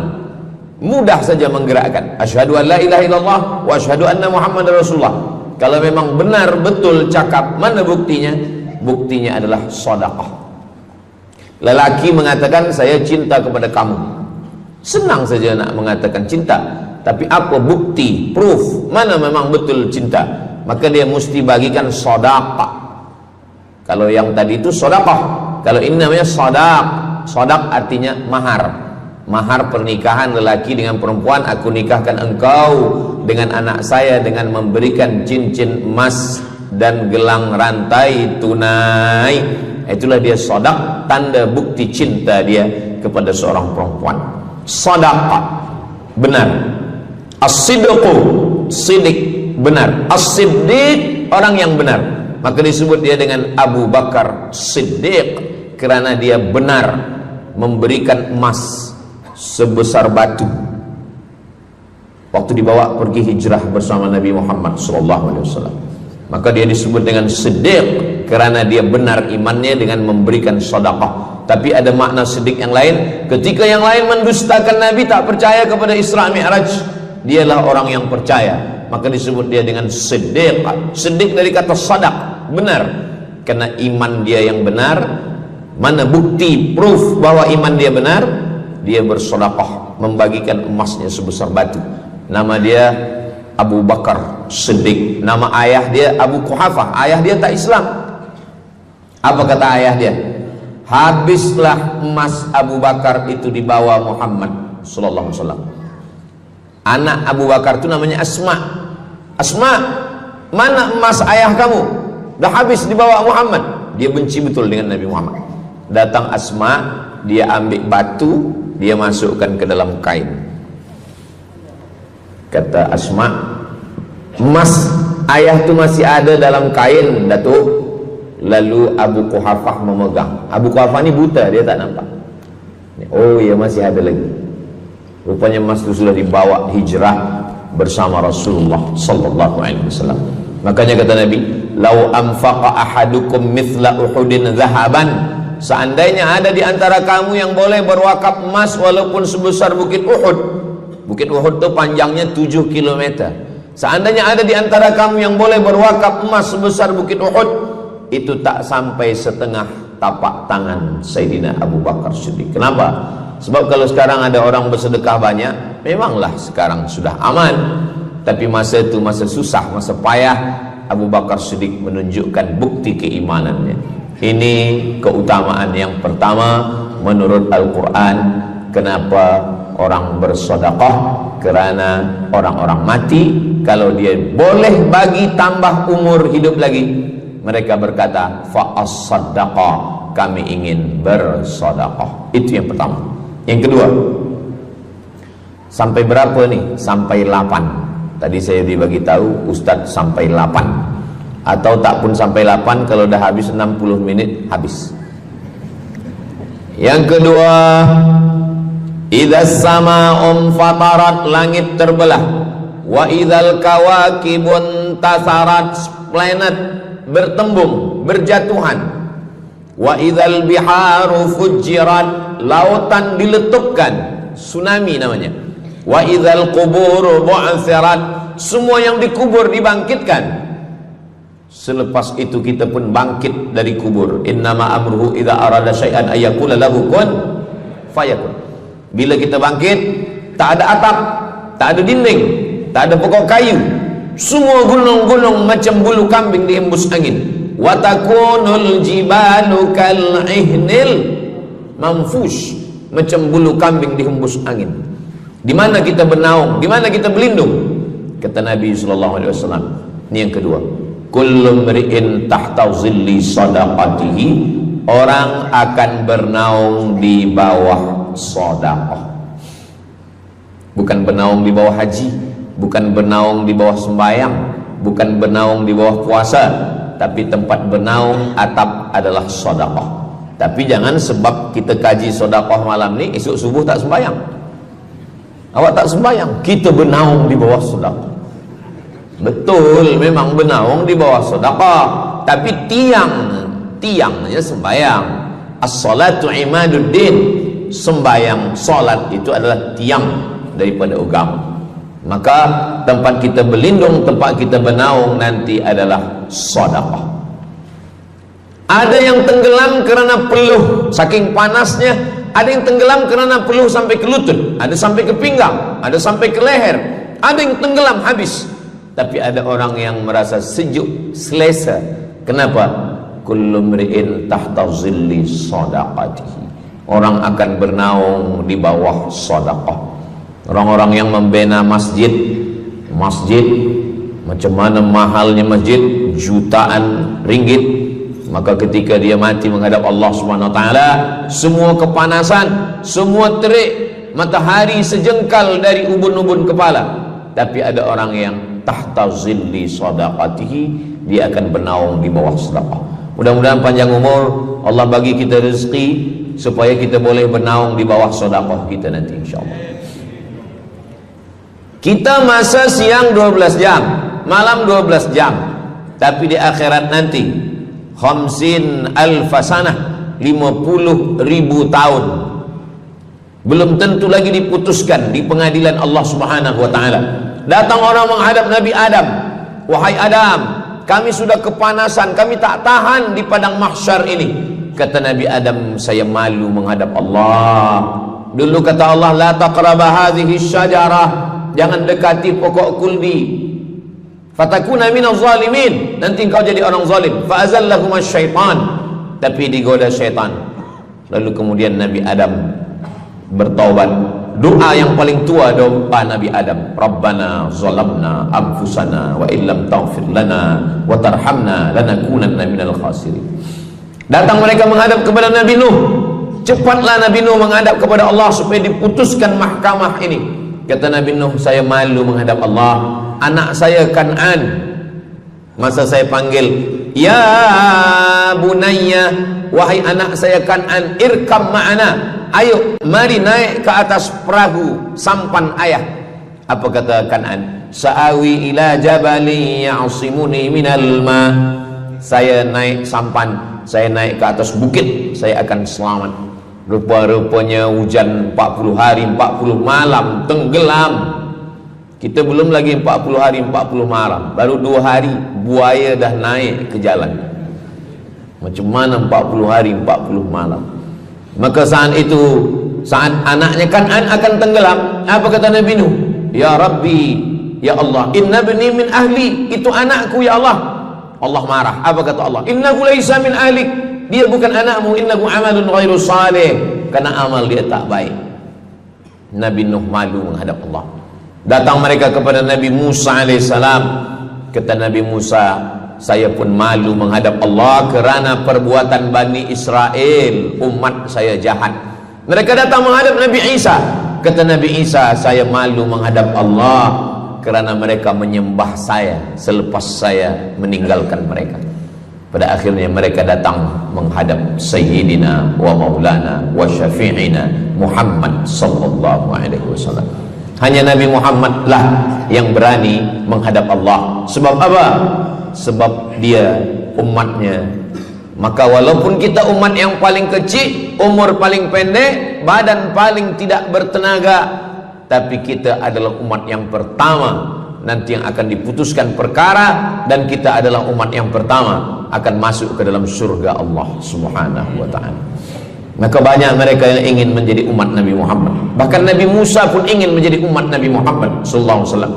mudah saja menggerakkan. Asyhadu an la ilaha illallah wa asyhadu anna Muhammadar Rasulullah. Kalau memang benar betul cakap, mana buktinya? Buktinya adalah sedekah. Lelaki mengatakan saya cinta kepada kamu, senang saja nak mengatakan cinta, tapi apa bukti, proof, mana memang betul cinta? Maka dia mesti bagikan sedekah. Kalau yang tadi itu sedekah, kalau ini namanya sadaq. Sadaq artinya mahar. Mahar pernikahan lelaki dengan perempuan, aku nikahkan engkau dengan anak saya dengan memberikan cincin emas dan gelang rantai tunai. Itulah dia sadaq, tanda bukti cinta dia kepada seorang perempuan. Sadaqah, benar. As-sidqu, sidik, benar. As-siddiq, orang yang benar. Maka disebut dia dengan Abu Bakar Siddiq, kerana dia benar memberikan emas sebesar batu waktu dibawa pergi hijrah bersama Nabi Muhammad SAW. Maka dia disebut dengan Siddiq kerana dia benar imannya dengan memberikan sedekah. Tapi ada makna siddiq yang lain, ketika yang lain mendustakan Nabi, tak percaya kepada Isra Mi'raj, dialah orang yang percaya, maka disebut dia dengan Siddiq. Siddiq dari kata sadaq, benar, karena iman dia yang benar. Mana bukti, proof bahwa iman dia benar? Dia bersedekah, membagikan emasnya sebesar batu. Nama dia Abu Bakar Siddiq. Nama ayah dia Abu Quhafah. Ayah dia tak Islam. Apa kata ayah dia? Habislah emas Abu Bakar itu dibawa Muhammad sallallahu alaihi wasallam. Anak Abu Bakar itu namanya Asma. Asma, mana emas ayah kamu? Dah habis dibawa Muhammad. Dia benci betul dengan Nabi Muhammad. Datang Asma, dia ambil batu, dia masukkan ke dalam kain. Kata Asma, emas ayah tu masih ada dalam kain, Datuk. Lalu Abu Quhafah memegang. Abu Quhafah ni buta, dia tak nampak. Oh ya, masih ada lagi. Rupanya emas itu sudah dibawa hijrah bersama Rasulullah sallallahu alaihi wasallam. Makanya kata Nabi, "Lau anfaqa ahadukum mithla Uhudin zahaban." Seandainya ada di antara kamu yang boleh berwakaf emas walaupun sebesar Bukit Uhud. Bukit Uhud itu panjangnya 7 km. Seandainya ada di antara kamu yang boleh berwakaf emas sebesar Bukit Uhud, itu tak sampai setengah tapak tangan Sayyidina Abu Bakar Siddiq. Kenapa? Sebab kalau sekarang ada orang bersedekah banyak, memanglah sekarang sudah aman. Tapi masa itu masa susah, masa payah, Abu Bakar Siddiq menunjukkan bukti keimanannya. Ini keutamaan yang pertama menurut Al-Quran. Kenapa orang bersedekah? Kerana orang-orang mati, kalau dia boleh bagi tambah umur hidup lagi, mereka berkata, fa'as-saddaqa, kami ingin bersedekah. Itu yang pertama. Yang kedua, sampai berapa nih? Sampai 8. Tadi saya dibagi tahu Ustadz sampai 8. Atau tak pun sampai 8, kalau dah habis 60 menit habis. Yang kedua, idzas sama'um fatarat, langit terbelah. Wa idzal kawakibun tasarat, planet bertembung, berjatuhan. Wa idzal biharu fujirat, lautan diletupkan, tsunami namanya. Wa idzal quburu bu'athirat, semua yang dikubur dibangkitkan. Selepas itu kita pun bangkit dari kubur. Innama amruhu idza arada syai'an ayyakula lahu kun fayakun. Bila kita bangkit, tak ada atap, tak ada dinding, tak ada pokok kayu, semua gunung-gunung macam bulu kambing dihembus angin. Wa takunul jibalu kal ihnil manfush, macam bulu kambing dihembus angin. Di mana kita bernaung, di mana kita berlindung? Kata Nabi sallallahu alaihi wasallam. Ini yang kedua. Kullu mri'in tahta zilli sadaqatihi, orang akan bernaung di bawah sedekah. Bukan bernaung di bawah haji, bukan bernaung di bawah sembahyang, bukan bernaung di bawah puasa, tapi tempat bernaung atap adalah sedekah. Tapi jangan sebab kita kaji sedekah malam ni, esok subuh tak sembahyang. Awak tak sembahyang, kita bernaung di bawah sedekah. Betul, memang bernaung di bawah sedekah, tapi tiangnya sembahyang. As-salatu imaduddin, sembahyang, salat itu adalah tiang daripada agama. Maka tempat kita berlindung, tempat kita bernaung nanti adalah sedekah. Ada yang tenggelam kerana peluh saking panasnya, ada yang tenggelam kerana peluh sampai ke lutut, ada sampai ke pinggang, ada sampai ke leher, ada yang tenggelam habis. Tapi ada orang yang merasa sejuk, selesa. Kenapa? Kullu mri'in tahta zilli sadaqatihi, orang akan bernaung di bawah sedekah. Orang-orang yang membina masjid, macam mana mahalnya masjid, jutaan ringgit, maka ketika dia mati menghadap Allah Subhanahu wa taala, semua kepanasan, semua terik, matahari sejengkal dari ubun-ubun kepala, tapi ada orang yang tahta zilli sadaqatihi, dia akan bernaung di bawah sedekah. Mudah-mudahan panjang umur, Allah bagi kita rezeki supaya kita boleh bernaung di bawah sedekah kita nanti insyaallah. Kita masa siang 12 jam, malam 12 jam, tapi di akhirat nanti 50 alfasanah, 50.000 tahun, belum tentu lagi diputuskan di pengadilan Allah Subhanahu wa taala. Datang orang menghadap Nabi Adam, wahai Adam, kami sudah kepanasan, kami tak tahan di padang mahsyar ini. Kata Nabi Adam, saya malu menghadap Allah. Dulu kata Allah, la taqraba hadhihi syajarah, jangan dekati pokok kuldi, fatakuna minaz zalimin, nanti engkau jadi orang zalim. Fa azallahumas syaitan, tapi digoda syaitan. Lalu kemudian Nabi Adam bertaubat. Doa yang paling tua doa Nabi Adam, Rabbana zalamna anfusana wa illam taghfir lana wa tarhamna lanakunanna minal khasirin. Datang mereka menghadap kepada Nabi Nuh. Cepatlah Nabi Nuh menghadap kepada Allah supaya diputuskan mahkamah ini. Kata Nabi Nuh, saya malu menghadap Allah. Anak saya Kan'an, masa saya panggil, ya bunayya, wahai anak saya Kan'an, irkam ma'ana, ayo mari naik ke atas perahu sampan ayah. Apa kata Kan'an? Sa'awi ila jabali ya'simuni minal ma, saya naik sampan, saya naik ke atas bukit, saya akan selamat. Rupa-rupanya hujan 40 hari 40 malam tenggelam. Kita belum lagi 40 hari 40 malam, baru 2 hari buaya dah naik ke jalan. Macam mana 40 hari 40 malam? Maka saat itu, saat anaknya Kan'an akan tenggelam, apa kata Nabi Nuh? Ya Rabbi, ya Allah, inna bni min ahli, itu anakku ya Allah. Allah marah. Apa kata Allah? Innahu laisa min ahlik, dia bukan anakmu. Innahu amalun ghairu salih, karena amal dia tak baik. Nabi Nuh malu menghadap Allah. Datang mereka kepada Nabi Musa alaihissalam. Kata Nabi Musa, saya pun malu menghadap Allah kerana perbuatan Bani Israel, umat saya jahat. Mereka datang menghadap Nabi Isa. Kata Nabi Isa, saya malu menghadap Allah kerana mereka menyembah saya selepas saya meninggalkan mereka. Pada akhirnya mereka datang menghadap Sayyidina wa Maulana wa Syafi'ina Muhammad sallallahu alaihi wasallam. Hanya Nabi Muhammad lah yang berani menghadap Allah. Sebab apa? Sebab dia umatnya. Maka walaupun kita umat yang paling kecil, umur paling pendek, badan paling tidak bertenaga, tapi kita adalah umat yang pertama nanti yang akan diputuskan perkara, dan kita adalah umat yang pertama akan masuk ke dalam surga Allah Subhanahu wa ta'ala. Maka banyak mereka yang ingin menjadi umat Nabi Muhammad. Bahkan Nabi Musa pun ingin menjadi umat Nabi Muhammad sallallahu alaihi wasallam.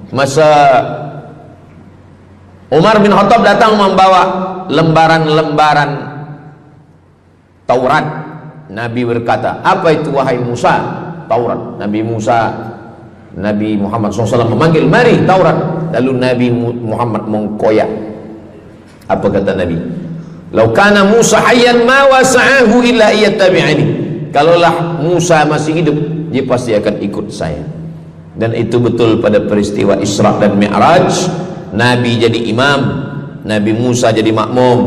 Masa Umar bin Khattab datang membawa lembaran-lembaran Taurat, Nabi berkata, apa itu wahai Musa? Taurat. Nabi Muhammad SAW memanggil, mari Taurat. Lalu Nabi Muhammad mengkoyak. Apa kata Nabi? Lau kana Musa hayyan ma wasa'ahu illa iyattabi'ani. Kalaulah Musa masih hidup, dia pasti akan ikut saya. Dan itu betul pada peristiwa Isra dan Mi'raj. Nabi jadi imam, Nabi Musa jadi makmum,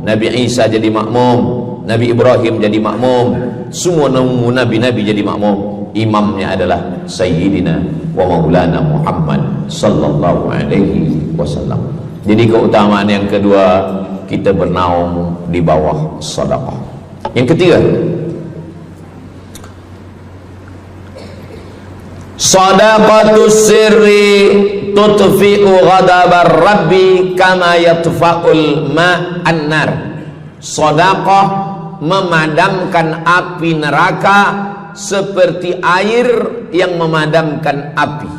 Nabi Isa jadi makmum, Nabi Ibrahim jadi makmum, semua nabi-nabi jadi makmum. Imamnya adalah Sayyidina wa Maulana Muhammad sallallahu alaihi wasallam. Jadi keutamaan yang kedua, kita bernaung di bawah sedekah. Yang ketiga, sadaqatus sirri tutfi'u ghadabar rabbi kama yatfa'ul ma'an nar. Sedekah memadamkan api neraka seperti air yang memadamkan api.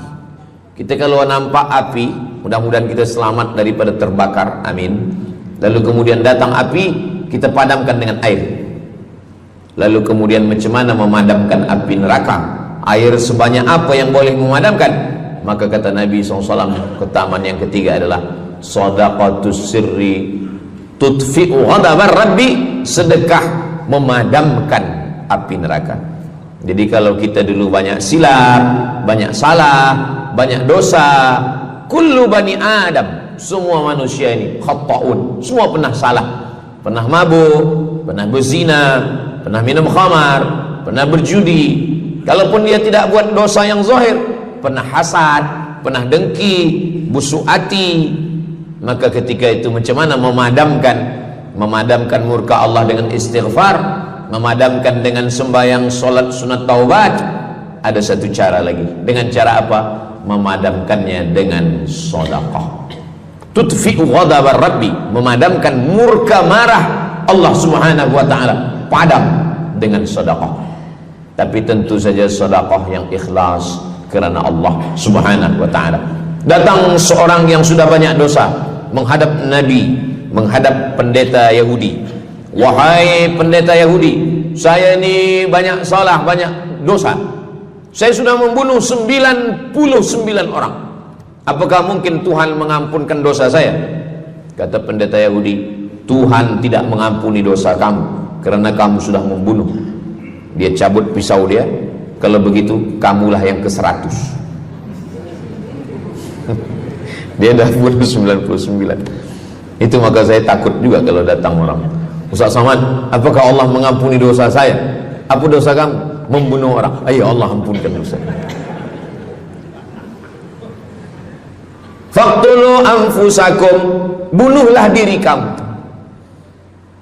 Kita kalau nampak api, mudah-mudahan kita selamat daripada terbakar, amin. Lalu kemudian datang api, kita padamkan dengan air. Lalu kemudian macam mana memadamkan api neraka? Air sebanyak apa yang boleh memadamkan? Maka kata Nabi SAW, keutamaan yang ketiga adalah sadaqatus sirri tutfi'u ghadabar rabbi, sedekah memadamkan api neraka. Jadi kalau kita dulu banyak silap, banyak salah, banyak dosa. Kullu bani Adam, semua manusia ini khata'un, semua pernah salah, pernah mabuk, pernah berzina, pernah minum khamar, pernah berjudi. Kalaupun dia tidak buat dosa yang zahir, pernah hasad, pernah dengki, busuk hati. Maka ketika itu macam mana memadamkan murka Allah dengan istighfar, memadamkan dengan sembahyang, solat, sunat, taubat? Ada satu cara lagi. Dengan cara apa? Memadamkannya dengan sedekah. Tudfi'u ghadabar rabbi, memadamkan murka marah Allah Subhanahu wa taala, padam dengan sedekah. Tapi tentu saja sedekah yang ikhlas kerana Allah Subhanahu wa taala. Datang seorang yang sudah banyak dosa menghadap Nabi, menghadap pendeta Yahudi. Wahai pendeta Yahudi, saya ini banyak salah, banyak dosa. Saya sudah membunuh 99 orang. Apakah mungkin Tuhan mengampunkan dosa saya? Kata pendeta Yahudi, Tuhan tidak mengampuni dosa kamu kerana kamu sudah membunuh. Dia cabut pisau dia. Kalau begitu, kamulah yang ke-100. Dia dah bunuh 99. Itu maka saya takut juga kalau datang orang, Ustaz Somad, apakah Allah mengampuni dosa saya? Apa dosa kamu? Membunuh orang. Ayo Allah ampunkan dosa. Faqtulu anfusakum, bunuhlah diri kamu.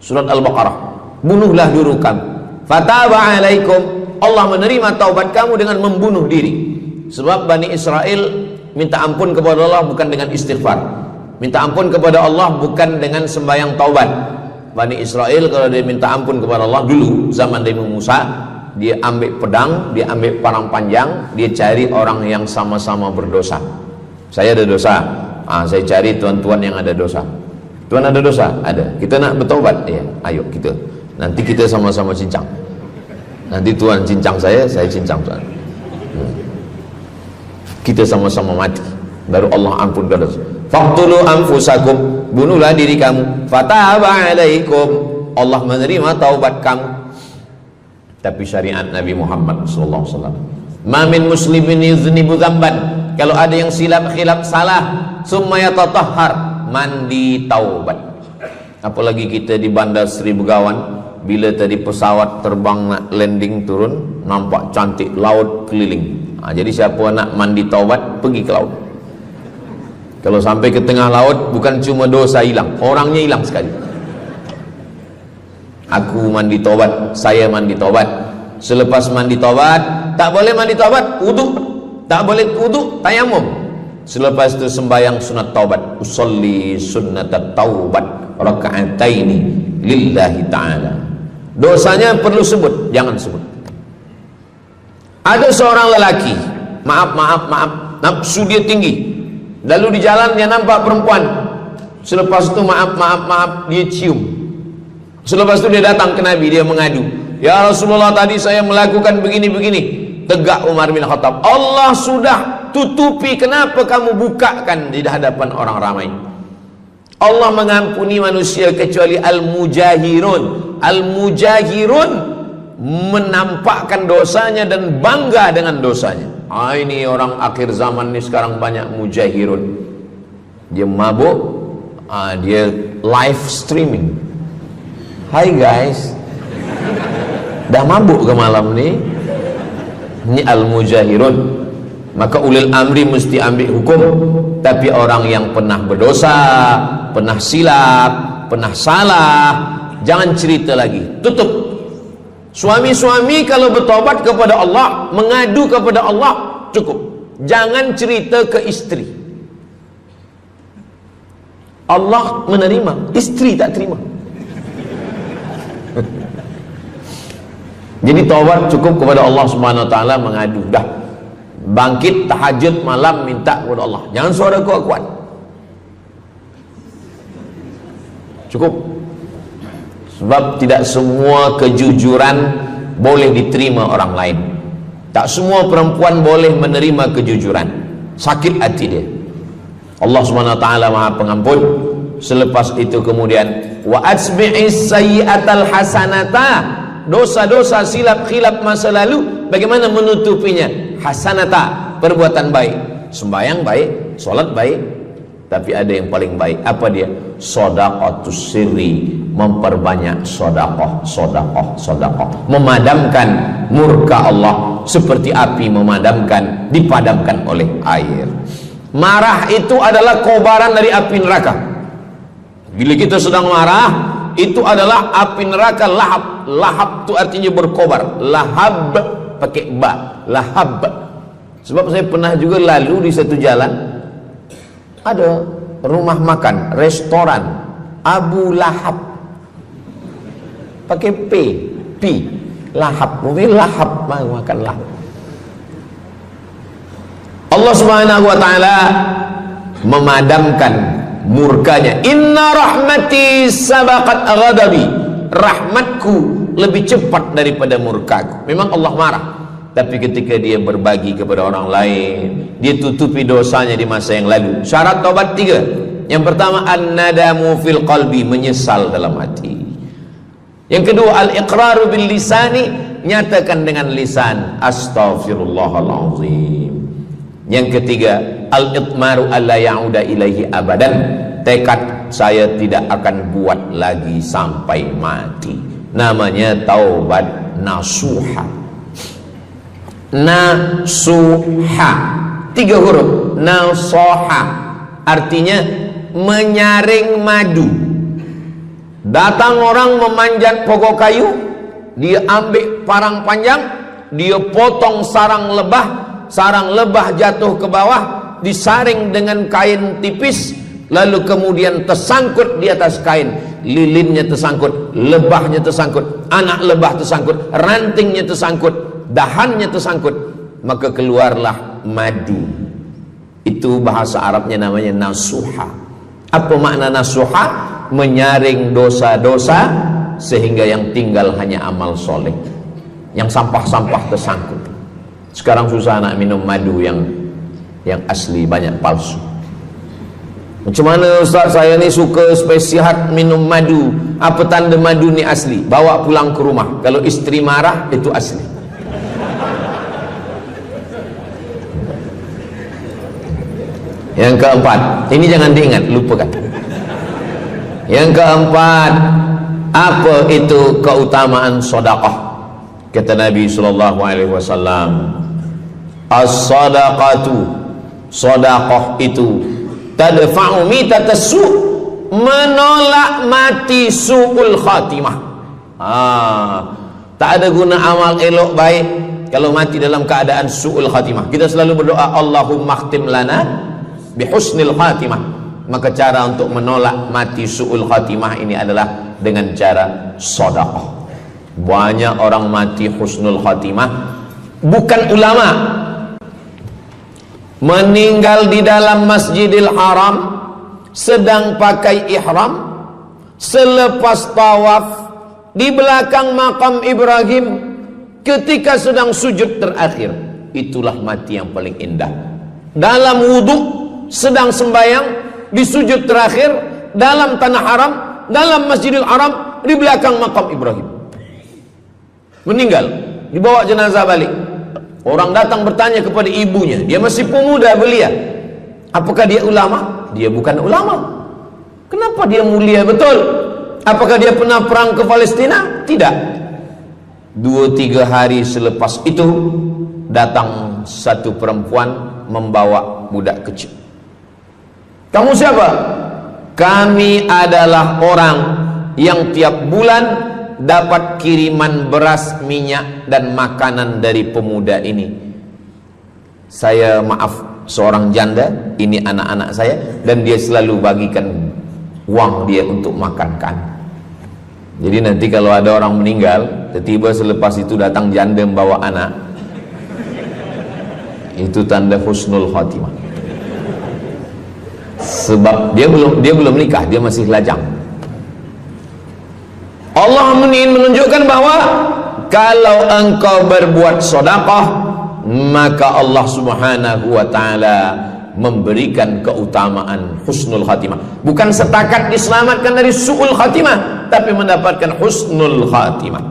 Surat Al-Baqarah. Bunuhlah diri kamu. Fataba alaikum, Allah menerima taubat kamu dengan membunuh diri. Sebab Bani Israel minta ampun kepada Allah bukan dengan istighfar, minta ampun kepada Allah bukan dengan sembahyang taubat. Bani Israel kalau dia minta ampun kepada Allah dulu zaman Nabi Musa, dia ambil pedang, dia ambil parang panjang, dia cari orang yang sama-sama berdosa. Saya ada dosa, saya cari tuan-tuan yang ada dosa. Tuan ada dosa? Ada. Kita nak bertaubat? Ya, ayo kita. Nanti kita sama-sama cincang. Nanti tuan cincang saya cincang tuan. Kita sama-sama mati, baru Allah ampunkan dosa. Faqtulu anfusakum, bunuhlah diri kamu. Fataba alaikum, Allah menerima taubat kamu. Tapi syariat Nabi Muhammad sallallahu alaihi wasallam, ma min muslimin yuznibu dzamban, kalau ada yang silap khilaf salah, summa yatatahhar, mandi taubat. Apalagi kita di Bandar Sri Begawan, bila tadi pesawat terbang nak landing turun, nampak cantik laut keliling. Jadi siapa nak mandi taubat, pergi ke laut. Kalau sampai ke tengah laut, bukan cuma dosa hilang, orangnya hilang sekali. Aku mandi taubat, saya mandi taubat. Selepas mandi taubat, tak boleh mandi taubat, wudu. Tak boleh wudu, tayamum. Selepas itu sembahyang sunat taubat. Usolli sunnatat taubat raka'ataini lillahi ta'ala. Dosanya perlu sebut, jangan sebut. Ada seorang lelaki, maaf, nafsu dia tinggi. Lalu di jalan dia nampak perempuan. Selepas itu maaf, dia cium. Selepas itu dia datang ke Nabi, dia mengadu, ya Rasulullah, tadi saya melakukan begini-begini. Tegak Umar bin Khattab, Allah sudah tutupi, kenapa kamu bukakan di hadapan orang ramai? Allah mengampuni manusia kecuali al-mujahirun. Al-mujahirun menampakkan dosanya dan bangga dengan dosanya. Ini orang akhir zaman ni sekarang banyak mujahirun. Dia mabuk, dia live streaming. Hai guys, dah mabuk ke malam ni? Ini al-mujahirun. Maka ulil amri mesti ambil hukum. Tapi orang yang pernah berdosa, pernah silap, pernah salah, jangan cerita lagi, tutup. Suami-suami kalau bertobat kepada Allah, mengadu kepada Allah, cukup. Jangan cerita ke istri. Allah menerima, istri tak terima. Jadi taubat cukup kepada Allah Subhanahu wa taala, mengadu dah. Bangkit tahajud malam minta kepada Allah. Jangan suara kuat-kuat. Cukup. Sebab tidak semua kejujuran boleh diterima orang lain. Tak semua perempuan boleh menerima kejujuran. Sakit hati dia. Allah Subhanahu wa taala Maha Pengampun. Selepas itu kemudian wa asbi'is sayyi'atal hasanata, dosa-dosa silap khilaf masa lalu bagaimana menutupinya? Hasanata, perbuatan baik. sembahyang baik, sholat baik, tapi ada yang paling baik. Apa dia? Shadaqatus sirri, memperbanyak sedekah, memadamkan murka Allah seperti api dipadamkan oleh air. Marah itu adalah kobaran dari api neraka. Bila kita sedang marah, itu adalah api neraka lahab. Lahab itu artinya berkobar. Lahab pakai ba, lahab. Sebab saya pernah juga lalu di satu jalan, ada rumah makan, restoran Abu Lahab, pakai P, lahab, mungkin lahab, makan lahab. Allah Subhanahu wa taala memadamkan murkanya. Inna rahmati sabaqat ghadabi, rahmatku lebih cepat daripada murkaku. Memang Allah marah, tapi ketika dia berbagi kepada orang lain, dia tutupi dosanya di masa yang lalu. Syarat taubat 3. Yang pertama, an-nadamu fil qalbi, menyesal dalam hati. Yang kedua, al-iqraru bil lisani, nyatakan dengan lisan, astaghfirullahalazim. Yang ketiga, al-itmaru alla ya'uda ilaihi abadan, tekad saya tidak akan buat lagi sampai mati. Namanya taubat nasuha. Nasuha 3 huruf. Nasoha artinya menyaring madu. Datang orang memanjat pokok kayu, dia ambil parang panjang, dia potong sarang lebah jatuh ke bawah, disaring dengan kain tipis, lalu kemudian tersangkut di atas kain, lilinnya tersangkut, lebahnya tersangkut, anak lebah tersangkut, rantingnya tersangkut, dahannya tersangkut, maka keluarlah madu. Itu bahasa Arabnya namanya nasuha. Apa makna nasuha? Menyaring dosa-dosa sehingga yang tinggal hanya amal soleh, yang sampah-sampah tersangkut. Sekarang susah nak minum madu yang asli, banyak palsu. Macam mana Ustaz, saya ni suka spesial minum madu. Apa tanda madu ni asli? Bawa pulang ke rumah, kalau istri marah itu asli. Yang keempat, ini jangan diingat, lupakan. Yang keempat, apa itu keutamaan sedekah? Kata Nabi sallallahu alaihi wasallam, as-sadaqatu, sedekah itu tadfa'u mitatassu, menolak mati su'ul khatimah. Tak ada guna amal elok baik kalau mati dalam keadaan su'ul khatimah. Kita selalu berdoa, Allahumma khtim lana bihusnil khatimah. Maka cara untuk menolak mati su'ul khatimah ini adalah dengan cara sedekah. Banyak orang mati husnul khatimah, bukan ulama, meninggal di dalam Masjidil Haram sedang pakai ihram, selepas tawaf di belakang makam Ibrahim ketika sedang sujud terakhir. Itulah mati yang paling indah. Dalam wudhu sedang sembahyang, di sujud terakhir dalam tanah haram, dalam Masjidil Haram, di belakang makam Ibrahim. Meninggal, dibawa jenazah balik. Orang datang bertanya kepada ibunya, dia masih pemuda belia, apakah dia ulama? Dia bukan ulama. Kenapa dia mulia betul? Apakah dia pernah perang ke Palestina? Tidak. 2-3 hari selepas itu datang satu perempuan membawa budak kecil. Kamu siapa? Kami adalah orang yang tiap bulan dapat kiriman beras, minyak dan makanan dari pemuda ini. Saya maaf, seorang janda, ini anak-anak saya, dan dia selalu bagikan uang dia untuk makankan. Jadi nanti kalau ada orang meninggal, tiba-tiba selepas itu datang janda membawa anak, itu tanda husnul khatimah. Sebab dia belum nikah, dia masih lajang. Allah ingin menunjukkan bahwa kalau engkau berbuat sedekah, maka Allah Subhanahu wa taala memberikan keutamaan husnul khatimah. Bukan setakat diselamatkan dari su'ul khatimah, tapi mendapatkan husnul khatimah.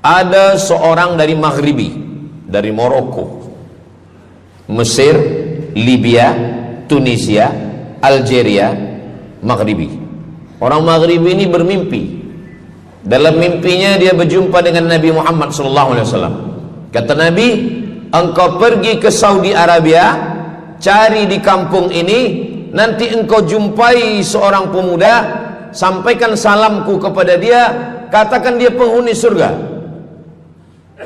Ada seorang dari Maghribi, dari Maroko, Mesir, Libya, Tunisia, Algeria, Maghribi. Orang Maghribi ini bermimpi. Dalam mimpinya dia berjumpa dengan Nabi Muhammad SAW. Kata Nabi, engkau pergi ke Saudi Arabia, cari di kampung ini, nanti engkau jumpai seorang pemuda, sampaikan salamku kepada dia, katakan dia penghuni surga.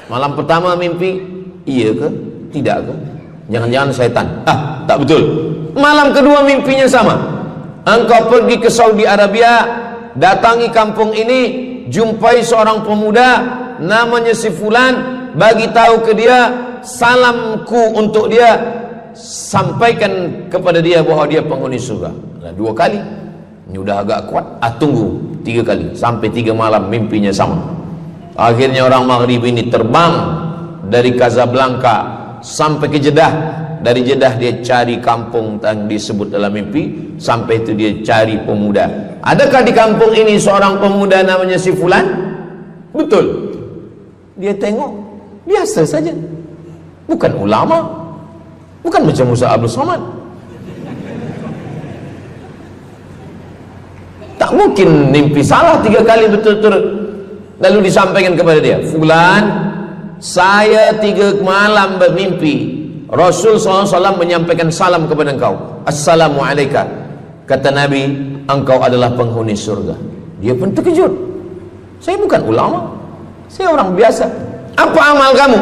Malam pertama mimpi, iya ke? Tidak ke? Jangan-jangan syaitan. Tak betul. Malam kedua mimpinya sama. Engkau pergi ke Saudi Arabia, datangi kampung ini, jumpai seorang pemuda namanya si fulan, bagi tahu ke dia, salamku untuk dia, sampaikan kepada dia bahwa dia penghuni surga. Nah, 2 kali. Ini udah agak kuat. Tunggu 3 kali, sampai 3 malam mimpinya sama. Akhirnya orang Maghrib ini terbang dari Casablanca sampai ke Jeddah. Dari Jeddah dia cari kampung yang disebut dalam mimpi, sampai itu dia cari pemuda. Adakah di kampung ini seorang pemuda namanya si fulan? Betul. Dia tengok, biasa saja. Bukan ulama, bukan macam Musa Abdul Somad. Tak mungkin mimpi salah 3 kali betul-betul. Lalu disampaikan kepada dia, fulan, saya 3 malam bermimpi Rasul SAW menyampaikan salam kepada engkau. Assalamualaikum. Kata Nabi, engkau adalah penghuni surga. Dia pun terkejut. Saya bukan ulama, saya orang biasa. Apa amal kamu?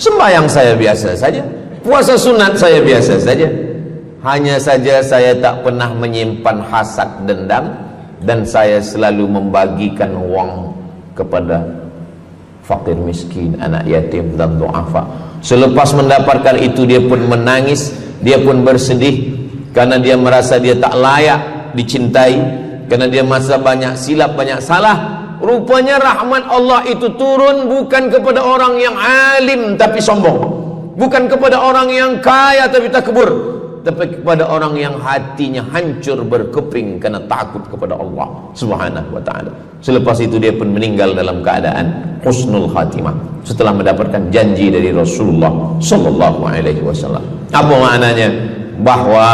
Sembahyang saya biasa saja, puasa sunat saya biasa saja. Hanya saja saya tak pernah menyimpan hasad dendam, dan saya selalu membagikan uang kepada fakir miskin, anak yatim dan du'afa. Selepas mendapatkan itu dia pun menangis, dia pun bersedih karena dia merasa dia tak layak dicintai, karena dia masa banyak silap, banyak salah. Rupanya rahmat Allah itu turun bukan kepada orang yang alim tapi sombong, bukan kepada orang yang kaya tapi takbur, tapi kepada orang yang hatinya hancur berkeping karena takut kepada Allah Subhanahu wa ta'ala. Selepas itu dia pun meninggal dalam keadaan husnul khatimah setelah mendapatkan janji dari Rasulullah sallallahu alaihi wasallam. Apa maknanya? Bahwa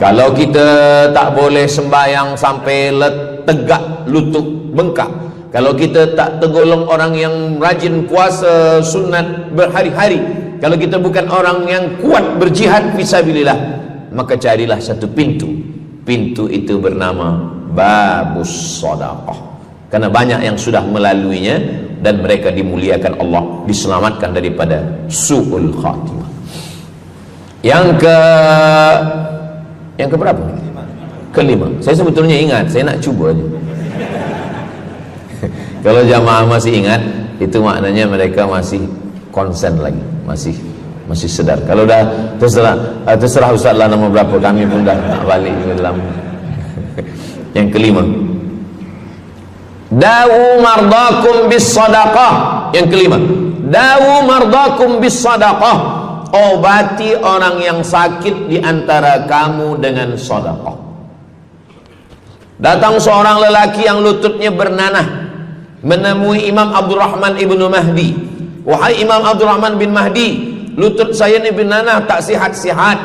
kalau kita tak boleh sembahyang sampai tegak lutut bengkak, kalau kita tak tergolong orang yang rajin puasa sunat berhari-hari, kalau kita bukan orang yang kuat berjihad fisabilillah, maka carilah satu pintu. Pintu itu bernama babus sedekah. Karena banyak yang sudah melaluinya dan mereka dimuliakan Allah, diselamatkan daripada su'ul khatimah. Yang ke berapa? Kelima. Saya sebetulnya ingat, saya nak cuba aja. Kalau jamaah masih ingat, itu maknanya mereka masih konsen lagi, masih sedar. Kalau dah terserah Ustaz lah nama berapa, kami pun dah tak balik dalam. Yang kelima, dawu mardakum bis sadaqah. Yang kelima, dawu mardakum bis sadaqah. Obati orang yang sakit di antara kamu dengan sedekah. Datang seorang lelaki yang lututnya bernanah menemui Imam Abdurrahman ibnu Mahdi. Wahai Imam Abdurrahman bin Mahdi, lutut saya ni bernanah, tak sihat-sihat.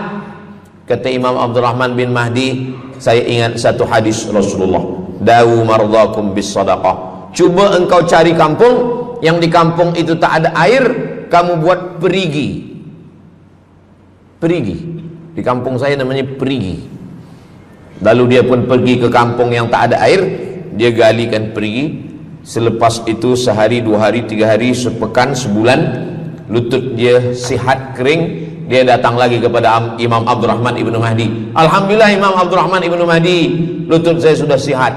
Kata Imam Abdurrahman bin Mahdi, saya ingat satu hadis Rasulullah, dawu mardakum bis sadaqah. Cuba engkau cari kampung yang di kampung itu tak ada air, kamu buat perigi. Perigi. Di kampung saya namanya perigi. Lalu dia pun pergi ke kampung yang tak ada air, dia galikan perigi. Selepas itu sehari, 2 hari, 3 hari, sepekan, sebulan, lutut dia sihat kering. Dia datang lagi kepada Imam Abdurrahman ibnu Mahdi. Alhamdulillah Imam Abdurrahman ibnu Mahdi, lutut saya sudah sihat.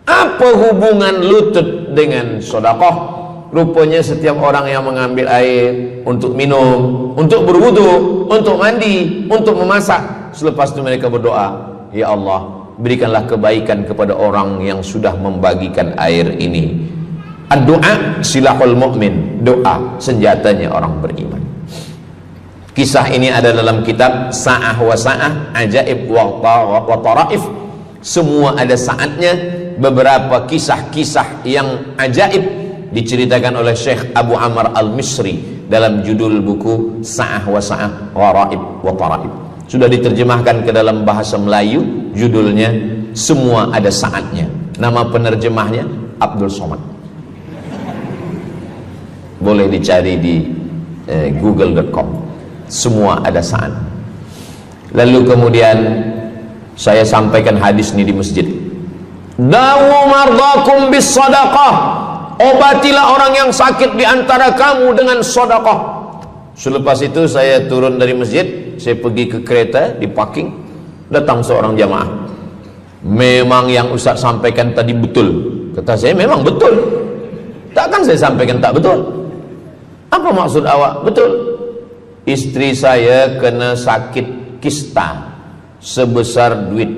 Apa hubungan lutut dengan sedekah? Rupanya setiap orang yang mengambil air untuk minum, untuk berwudu, untuk mandi, untuk memasak, selepas itu mereka berdoa, ya Allah, berikanlah kebaikan kepada orang yang sudah membagikan air ini. Ad-du'a silahul mu'min, doa senjatanya orang beriman. Kisah ini ada dalam kitab Sa'ah wa Sa'ah, Ajaib wa Taraif. Semua ada saatnya. Beberapa kisah-kisah yang ajaib diceritakan oleh Syekh Abu Amr al-Misri dalam judul buku Sa'ah wa Sa'ah Gharaib wa Taraib. Sudah diterjemahkan ke dalam bahasa Melayu, judulnya Semua Ada Saatnya. Nama penerjemahnya Abdul Somad. Boleh dicari di google.com. Semua ada saat. Lalu kemudian saya sampaikan hadis ini di masjid. Dawu mardakum bis sadaqah. Obatilah orang yang sakit di antara kamu dengan sedekah. Selepas itu saya turun dari masjid, saya pergi ke kereta, di parking, datang seorang jamaah. Memang yang Ustaz sampaikan tadi betul. Kata saya, memang betul. Takkan saya sampaikan tak betul? Apa maksud awak? Betul. Istri saya kena sakit kista sebesar duit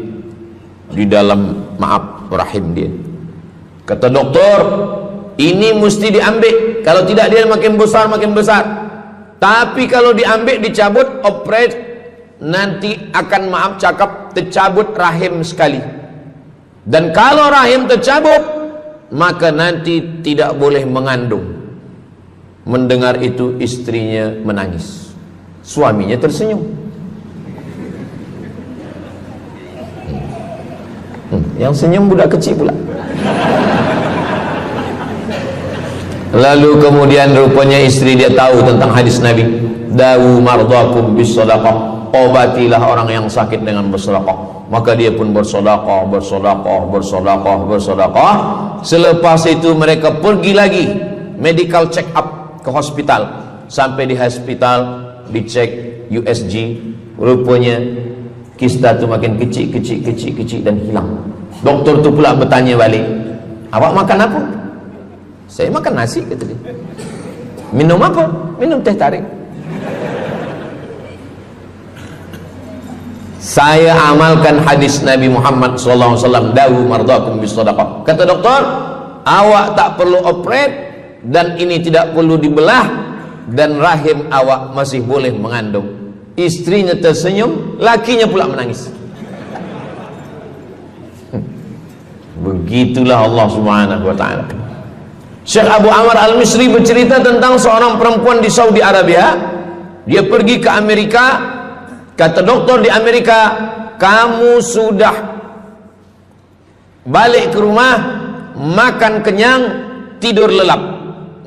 di dalam, maaf, rahim dia. Kata doktor, ini mesti diambil. Kalau tidak dia makin besar, makin besar. Tapi kalau diambil, dicabut, operate, nanti akan, maaf cakap, tercabut rahim sekali. Dan kalau rahim tercabut, maka nanti tidak boleh mengandung. Mendengar itu istrinya menangis. Suaminya tersenyum. Yang senyum budak kecil pula. Lalu kemudian rupanya istri dia tahu tentang hadis Nabi. Dawu mardakum bis sadaqah. Obatilah orang yang sakit dengan bersedekah. Maka dia pun bersedekah, bersedekah, bersedekah, bersedekah. Selepas itu mereka pergi lagi medical check up ke hospital. Sampai di hospital dicek USG, rupanya kista itu makin kecil, kecil, kecil, kecil dan hilang. Doktor tu pula bertanya balik, awak makan apa? Saya makan nasi, kata dia. Minum apa? Minum teh tarik. Saya amalkan hadis Nabi Muhammad SAW, dawu mardakum bis sadaqah. Kata doktor, awak tak perlu operate dan ini tidak perlu dibelah dan rahim awak masih boleh mengandung. Istrinya tersenyum, lakinya pula menangis. Begitulah Allah Subhanahu wa taala. Syekh Abu Amr Al-Misri bercerita tentang seorang perempuan di Saudi Arabia. Dia pergi ke Amerika. Kata doktor di Amerika, kamu sudah balik ke rumah, makan kenyang, tidur lelap.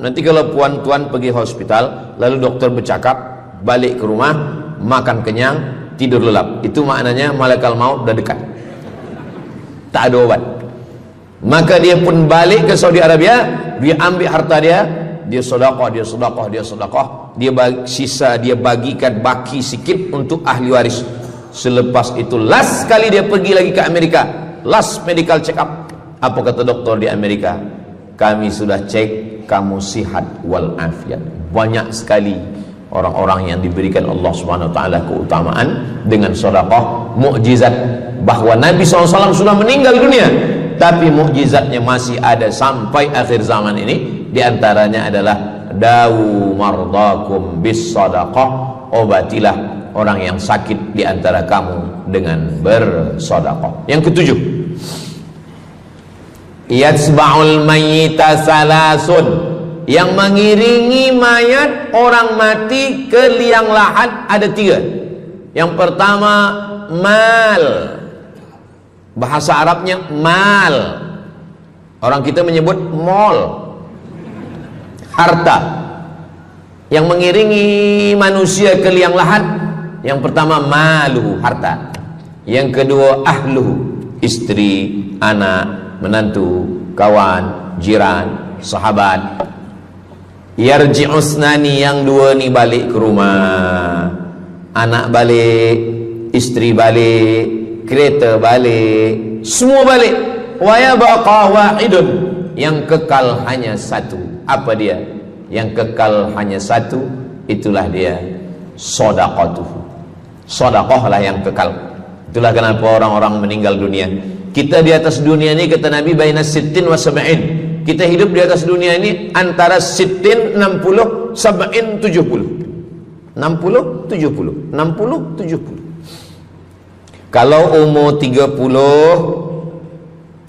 Nanti kalau puan-tuan pergi hospital, lalu dokter bercakap, balik ke rumah, makan kenyang, tidur lelap. Itu maknanya malaikat maut dah dekat. Tak ada obat. Maka dia pun balik ke Saudi Arabia, dia ambil harta dia, dia sedekah, dia sedekah, dia sedekah, dia sisa dia bagikan baki sikit untuk ahli waris. Selepas itu last kali dia pergi lagi ke Amerika, last medical check up. Apa kata doktor di Amerika? Kami sudah cek, kamu sihat wal afiat. Banyak sekali orang-orang yang diberikan Allah Subhanahu wa taala keutamaan dengan sedekah, mukjizat bahwa Nabi SAW sudah meninggal dunia, tapi mukjizatnya masih ada sampai akhir zaman ini. Di antaranya adalah dawu mardakum bis sadaqah, obatilah orang yang sakit di antara kamu dengan bersedekah. Yang ketujuh, yatsba'ul mayyita salasun, yang mengiringi mayat orang mati ke liang lahat ada tiga. Yang pertama mal, bahasa Arabnya mal, orang kita menyebut mall, harta. Yang mengiringi manusia ke liang lahat, yang pertama maluhu, harta. Yang kedua ahluhu, istri, anak, menantu, kawan, jiran, sahabat. Yarji'usnani, yang dua ni balik ke rumah, anak balik, istri balik, kereta balik, semua balik. Wa yabqa wahidun, yang kekal hanya satu. Apa dia? Yang kekal hanya satu, itulah dia sedekatuh. Sedekah lah yang kekal. Itulah kenapa orang-orang meninggal dunia. Kita di atas dunia ini, kata Nabi, baina sittin wa sab'in. Kita hidup di atas dunia ini antara sittin, 60, sab'in, 70. 60, 70, 60, 70. Kalau umur 30,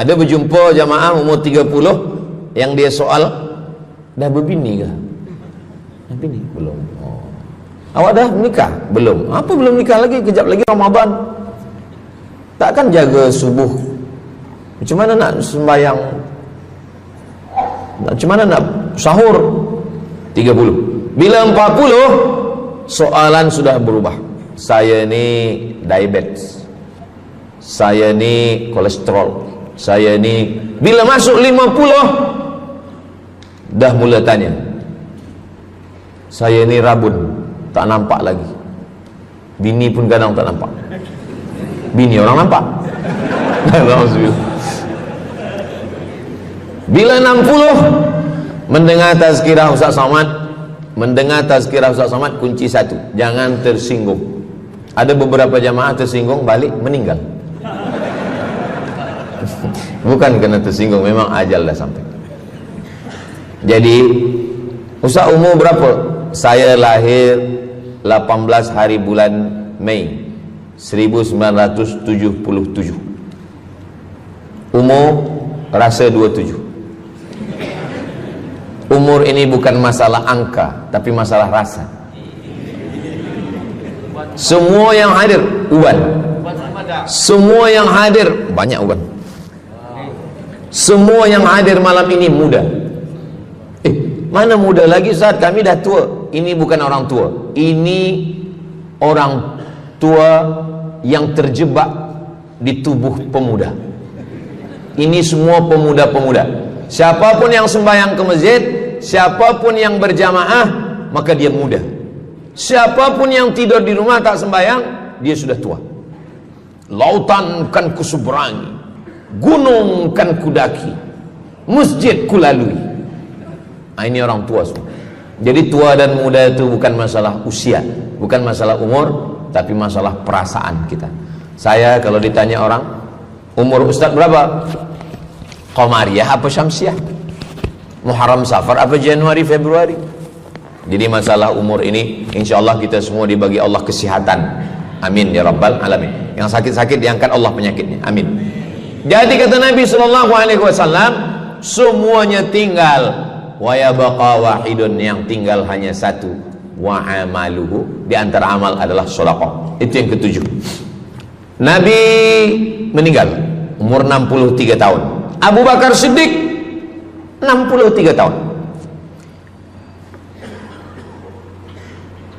ada berjumpa jamaah umur 30 yang dia soal, dah berbini ke? Bini? Belum. Oh. Awak dah menikah? Belum. Apa belum nikah lagi? Kejap lagi Ramadan. Takkan jaga subuh? Macam mana nak sembahyang? Macam mana nak sahur? 30. Bila 40, soalan sudah berubah. Saya ni diabetes, saya ni kolesterol, saya ni. Bila masuk 50, dah mula tanya, saya ni rabun, tak nampak lagi. Bini pun kadang tak nampak. Bini orang nampak. Bila 60, mendengar tazkirah Ustaz Somad, kunci satu, jangan tersinggung. Ada beberapa jamaah tersinggung, balik meninggal. Bukan kerana tersinggung, memang ajal dah sampai. Jadi, Ustaz umur berapa? Saya lahir 18 hari bulan Mei 1977. Umur rasa 27. Umur ini bukan masalah angka, tapi masalah rasa. Semua yang hadir uban. Semua yang hadir banyak uban. Semua yang hadir malam ini muda. Mana muda lagi Ustaz? Kami dah tua. Ini bukan orang tua. Ini orang tua yang terjebak di tubuh pemuda. Ini semua pemuda-pemuda. Siapapun yang sembahyang ke masjid, siapapun yang berjamaah, maka dia muda. Siapapun yang tidur di rumah tak sembahyang, dia sudah tua. Lautan kan kuseberangi, gunung kan kudaki, masjid kulalui. Ini orang tua semua. Jadi tua dan muda itu bukan masalah usia, bukan masalah umur, tapi masalah perasaan kita. Saya kalau ditanya orang, umur Ustaz berapa? Qamariyah apa Syamsiah? Muharram Safar apa Januari Februari? Jadi masalah umur ini insyaallah kita semua dibagi Allah kesihatan. Amin ya rabbal alamin. Yang sakit-sakit diangkat Allah penyakitnya. Amin. Jadi kata Nabi SAW, semuanya tinggal, wa yabqa wahidun, yang tinggal hanya satu, wa amaluhu, di antara amal adalah sedekah. Itu yang ketujuh. Nabi meninggal umur 63 tahun. Abu Bakar Siddiq 63 tahun.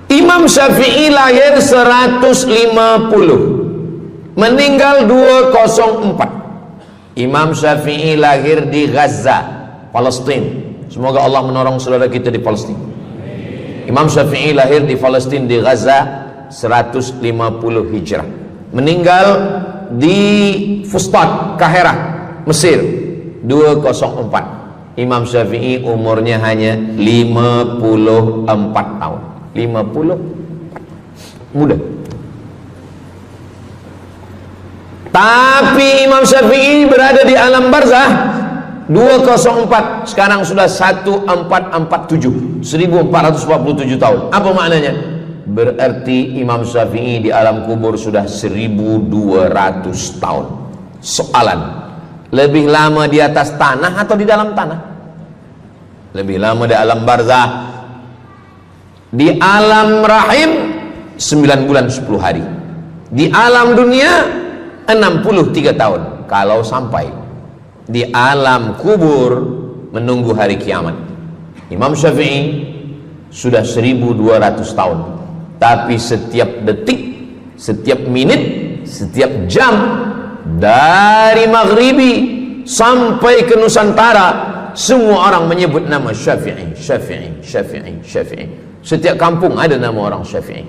Imam Syafi'i lahir 150, meninggal 204. Imam Syafi'i lahir di Gaza, Palestina. Semoga Allah menolong saudara kita di Palestina. Imam Syafi'i lahir di Palestina, di Gaza 150 Hijrah. Meninggal di Fustat, Kahirah, Mesir 204. Imam Syafi'i umurnya hanya 54 tahun. 50 muda. Tapi Imam Syafi'i berada di alam barzah 204, sekarang sudah 1447, 1447 tahun. Apa maknanya? Berarti Imam Syafi'i di alam kubur sudah 1200 tahun. Soalan, lebih lama di atas tanah atau di dalam tanah? Lebih lama di alam barzah. Di alam rahim 9 bulan 10 hari. Di alam dunia 63 tahun. Kalau sampai di alam kubur menunggu hari kiamat. Imam Syafi'i sudah 1200 tahun. Tapi setiap detik, setiap menit, setiap jam, dari maghribi sampai ke Nusantara, semua orang menyebut nama Syafi'i, Syafi'i, Syafi'i, Syafi'i. Setiap kampung ada nama orang Syafi'i.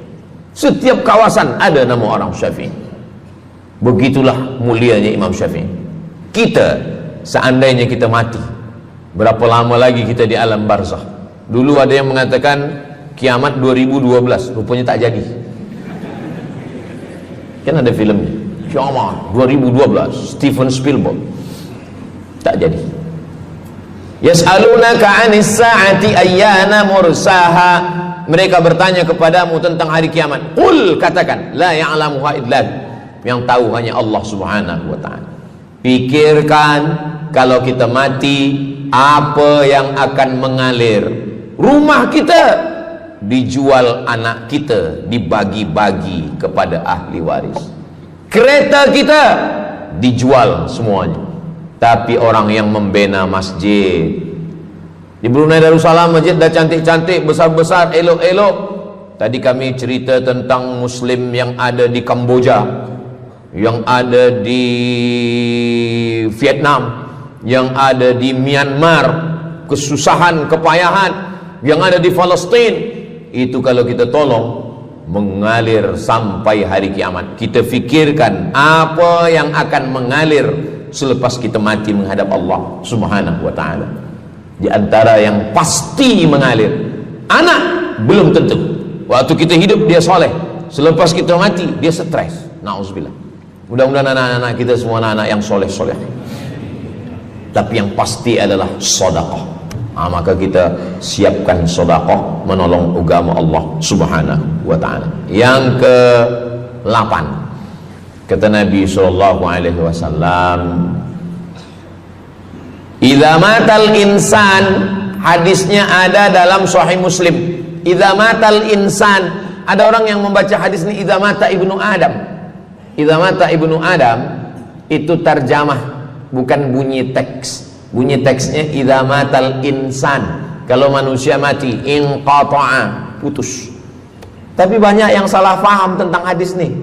Setiap kawasan ada nama orang Syafi'i. Begitulah mulianya Imam Syafi'i. Kita, seandainya kita mati, berapa lama lagi kita di alam barzakh? Dulu ada yang mengatakan kiamat 2012, rupanya tak jadi. Kan ada filmnya, kiamat 2012, Steven Spielberg. Tak jadi. Yas'alunaka 'anis sa'ati ayyana mursaha. Mereka bertanya kepadamu tentang hari kiamat. Qul, katakan, la ya'lamuha illa hu. Yang tahu hanya Allah Subhanahu wa ta'ala. Pikirkan, kalau kita mati, apa yang akan mengalir? Rumah kita dijual anak kita, dibagi-bagi kepada ahli waris. Kereta kita dijual semuanya. Tapi orang yang membina masjid di Brunei Darussalam, masjid dah cantik-cantik, besar-besar, elok-elok. Tadi kami cerita tentang Muslim yang ada di Kamboja, yang ada di Vietnam, yang ada di Myanmar, kesusahan, kepayahan, yang ada di Palestin. Itu kalau kita tolong, mengalir sampai hari kiamat. Kita fikirkan apa yang akan mengalir selepas kita mati menghadap Allah Subhanahu wa ta'ala. Di antara yang pasti mengalir, anak belum tentu. Waktu kita hidup dia soleh, selepas kita mati dia stres. Na'udzubillah. Mudah-mudahan anak-anak kita semua anak-anak yang soleh-soleh. Tapi yang pasti adalah sedekah. Maka kita siapkan sedekah menolong agama Allah Subhanahu wa ta'ala. Yang ke-8, kata Nabi SAW, idza matal insan, hadisnya ada dalam Sahih Muslim. Idza matal insan, ada orang yang membaca hadis ini idza mata ibnu Adam. Idza mata ibnu Adam itu tarjamah, bukan bunyi teks. Bunyi teksnya idza matal insan, kalau manusia mati, inqata'a, putus. Tapi banyak yang salah faham tentang hadis nih.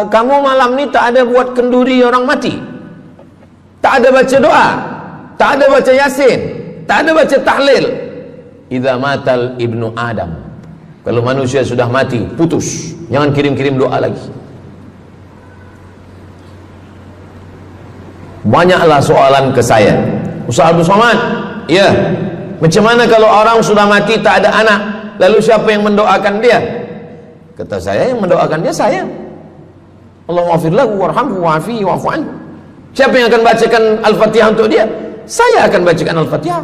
Kamu malam ni tak ada buat kenduri orang mati, tak ada baca doa, tak ada baca yasin, tak ada baca tahlil. Idza matal ibnu Adam, kalau manusia sudah mati, putus. Jangan kirim-kirim doa lagi. Banyaklah soalan ke saya, Ustaz Abdul Somad, ya, macam mana kalau orang sudah mati tak ada anak, lalu siapa yang mendoakan dia? Kata saya, yang mendoakan dia saya. Allahumma ighfir lahu warhamhu wa'afihi wa'fu anhu. Siapa yang akan bacakan Al-Fatihah untuk dia? Saya akan bacakan Al-Fatihah.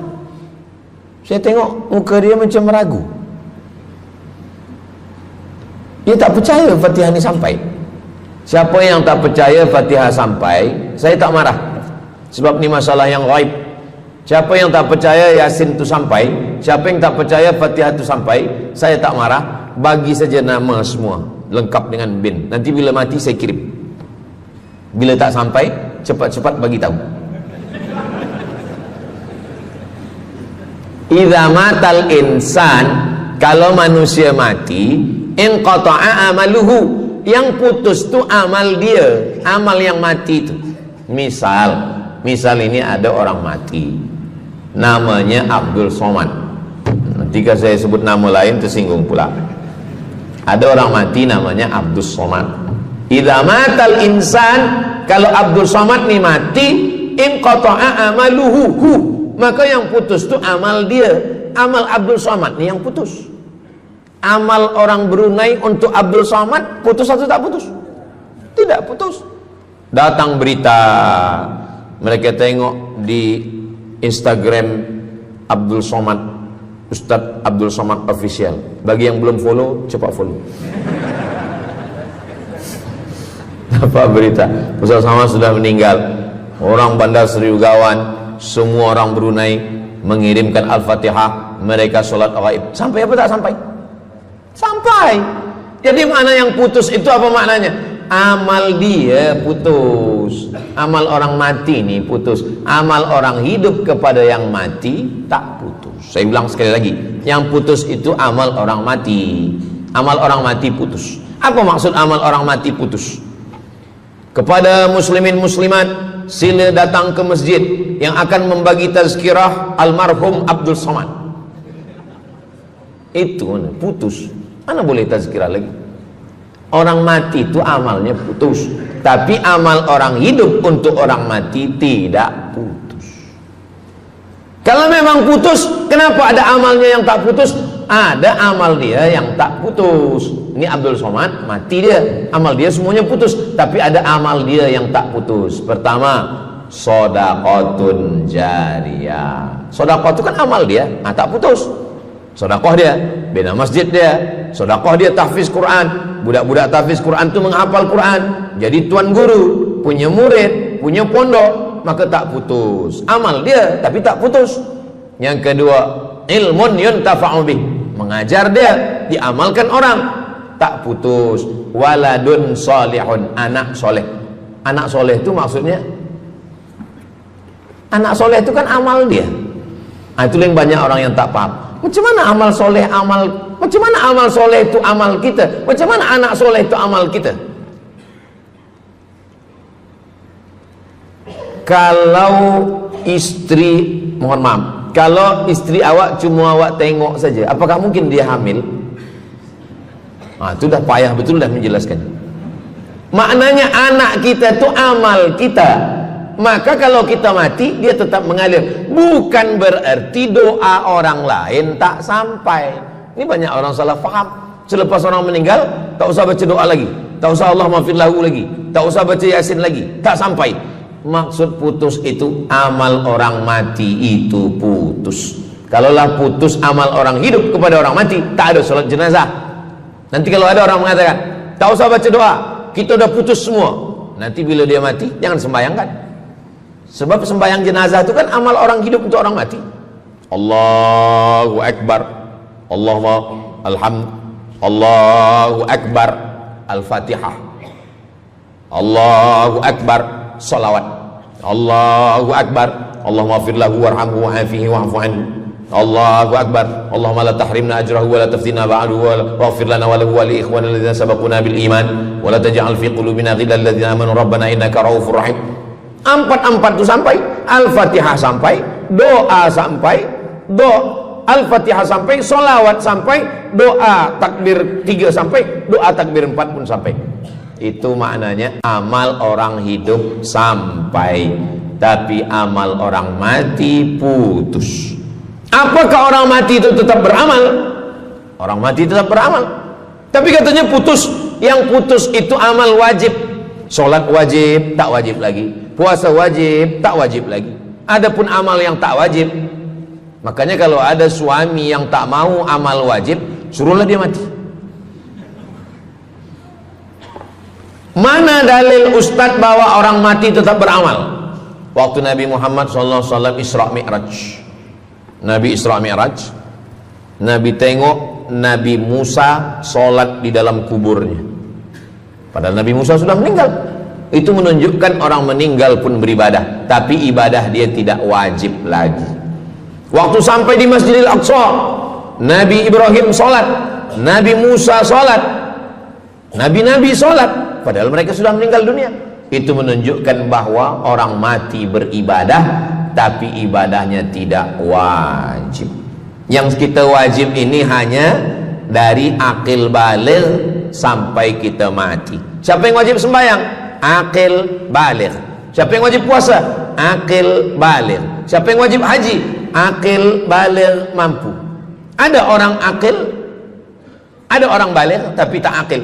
Saya tengok muka dia macam ragu. Dia tak percaya Fatihah ini sampai. Siapa yang tak percaya Fatihah sampai, saya tak marah. Sebab ni masalah yang ghaib. Siapa yang tak percaya Yasin itu sampai, siapa yang tak percaya Fatihah itu sampai, saya tak marah. Bagi saja nama semua, lengkap dengan bin. Nanti bila mati saya kirim. Bila tak sampai, cepat-cepat bagi tahu. Idza matal insan, kalau manusia mati, inqata'a amaluhu, yang putus tu amal dia, amal yang mati itu. Misal ini ada orang mati, namanya Abdul Somad. Ketika saya sebut nama lain tersinggung pula. Ada orang mati namanya Abdul Somad. Idza matal insan, kalau Abdul Somad ni mati, inqata'a amaluhu, maka yang putus tu amal dia. Amal Abdul Somad ni yang putus. Amal orang Brunei untuk Abdul Somad putus atau tak putus? Tidak putus. Datang berita, mereka tengok di Instagram Abdul Somad, Ustadz Abdul Somad Official. Bagi yang belum follow, cepat follow. Apa berita? Ustadz Somad sudah meninggal. Orang Bandar Seri Begawan, semua orang Brunei mengirimkan Al-Fatihah, mereka sholat ghaib. Sampai apa tak sampai? Sampai. Jadi mana yang putus itu apa maknanya? Amal dia putus. Amal orang mati ini putus. Amal orang hidup kepada yang mati tak putus. Saya bilang sekali lagi, yang putus itu amal orang mati. Amal orang mati putus. Apa maksud amal orang mati putus? Kepada muslimin muslimat, sila datang ke masjid yang akan membagi tazkirah almarhum Abdul Somad. Itu putus. Mana boleh tazkirah lagi? Orang mati itu amalnya putus, tapi amal orang hidup untuk orang mati tidak putus. Kalau memang putus, kenapa ada amalnya yang tak putus? Ada amal dia yang tak putus. Ini Abdul Somad mati dia, amal dia semuanya putus, tapi ada amal dia yang tak putus. Pertama, shadaqatun jariyah. Sedekah itu kan amal dia, tak putus. Sedekah dia bina masjid dia, sedekah dia tahfiz Quran. Budak-budak tahfiz Quran itu menghafal Quran, jadi tuan guru, punya murid, punya pondok, maka tak putus. Amal dia tapi tak putus. Yang kedua, ilmun yuntafa'u bih, mengajar dia, diamalkan orang, tak putus. Waladun solihun, anak soleh. Anak soleh itu maksudnya, anak soleh itu kan amal dia. Nah, itu yang banyak orang yang tak paham. Macam mana amal soleh, macam mana amal soleh itu amal kita? Macam mana anak soleh itu amal kita? Kalau istri, mohon maaf, kalau istri awak cuma awak tengok saja, apakah mungkin dia hamil? Nah, itu dah payah betul dah menjelaskan. Maknanya anak kita itu amal kita. Maka kalau kita mati, dia tetap mengalir. Bukan berarti doa orang lain tak sampai. Ini banyak orang salah faham. Selepas orang meninggal, tak usah baca doa lagi, tak usah Allah maafir lahu lagi, tak usah baca Yasin lagi, tak sampai. Maksud putus itu amal orang mati itu putus. Kalaulah putus amal orang hidup kepada orang mati, tak ada salat jenazah. Nanti kalau ada orang mengatakan tak usah baca doa, kita udah putus semua, nanti bila dia mati jangan sembahyangkan. Sebab sembahyang jenazah itu kan amal orang hidup untuk orang mati. Allahu Akbar, Allahu Akbar, Al-Fatihah, Allahu Akbar, salawat, Allahu Akbar, Allahumma fir lahu warhamhu wa'afihi wa'fu anhu, Allahu Akbar, Allahumma la tahrimna ajrahu wa la taftina ba'dahu wa waghfir lana wa lahu wa li ikhwanina alladhina sabaquna bil iman wa la taj'al fi qulubina ghillan lil ladzina amanu rabbana innaka ra'ufur rahim. Empat itu sampai, Al-Fatihah sampai, doa sampai, Al-Fatihah sampai, solawat sampai, doa takbir 3 sampai, doa takbir 4 pun sampai. Itu maknanya amal orang hidup sampai, tapi amal orang mati putus. Apakah orang mati itu tetap beramal? Orang mati tetap beramal, tapi katanya putus. Yang putus itu amal wajib. Sholat wajib, tak wajib lagi. Puasa wajib, tak wajib lagi. Adapun amal yang tak wajib, makanya kalau ada suami yang tak mau amal wajib, suruhlah dia mati. Mana dalil ustadz bahwa orang mati tetap beramal? Waktu Nabi Muhammad SAW Isra Mi'raj, Nabi Isra Mi'raj, Nabi tengok Nabi Musa sholat di dalam kuburnya. Padahal Nabi Musa sudah meninggal. Itu menunjukkan orang meninggal pun beribadah, tapi ibadah dia tidak wajib lagi. Waktu sampai di Masjidil Aqsa, Nabi Ibrahim sholat, Nabi Musa sholat, Nabi-Nabi sholat, padahal mereka sudah meninggal dunia. Itu menunjukkan bahwa orang mati beribadah, tapi ibadahnya tidak wajib. Yang kita wajib ini hanya dari akil baligh sampai kita mati. Siapa yang wajib sembahyang? Akil baligh. Siapa yang wajib puasa? Akil baligh. Siapa yang wajib haji? Akil baligh mampu. Ada orang akil, ada orang baligh tapi tak akil.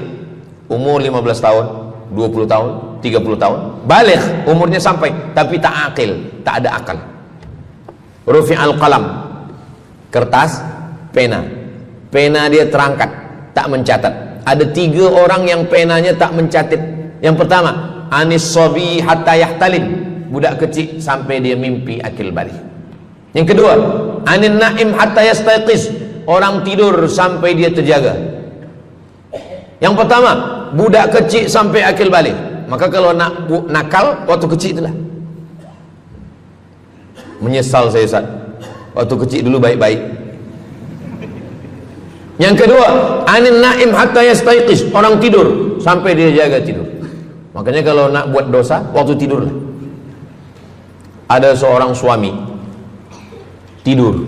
Umur 15 tahun, 20 tahun, 30 tahun, baligh umurnya sampai tapi tak akil, tak ada akal. Rufi'al qalam, kertas, pena. Pena dia terangkat, tak mencatat. Ada 3 orang yang penanya tak mencatat. Yang pertama, anis sobi hatta yahtalim, budak kecil sampai dia mimpi akil balik. Yang kedua, anin naim hatta yastayqiz, orang tidur sampai dia terjaga. Yang pertama, budak kecil sampai akil balik. Maka kalau nak nakal waktu kecil itulah. Menyesal saya Ustaz, waktu kecil dulu baik-baik. Yang kedua, anin naim hatta yastayqiz, orang tidur sampai dia jaga tidur. Makanya kalau nak buat dosa waktu tidurlah. Ada seorang suami tidur,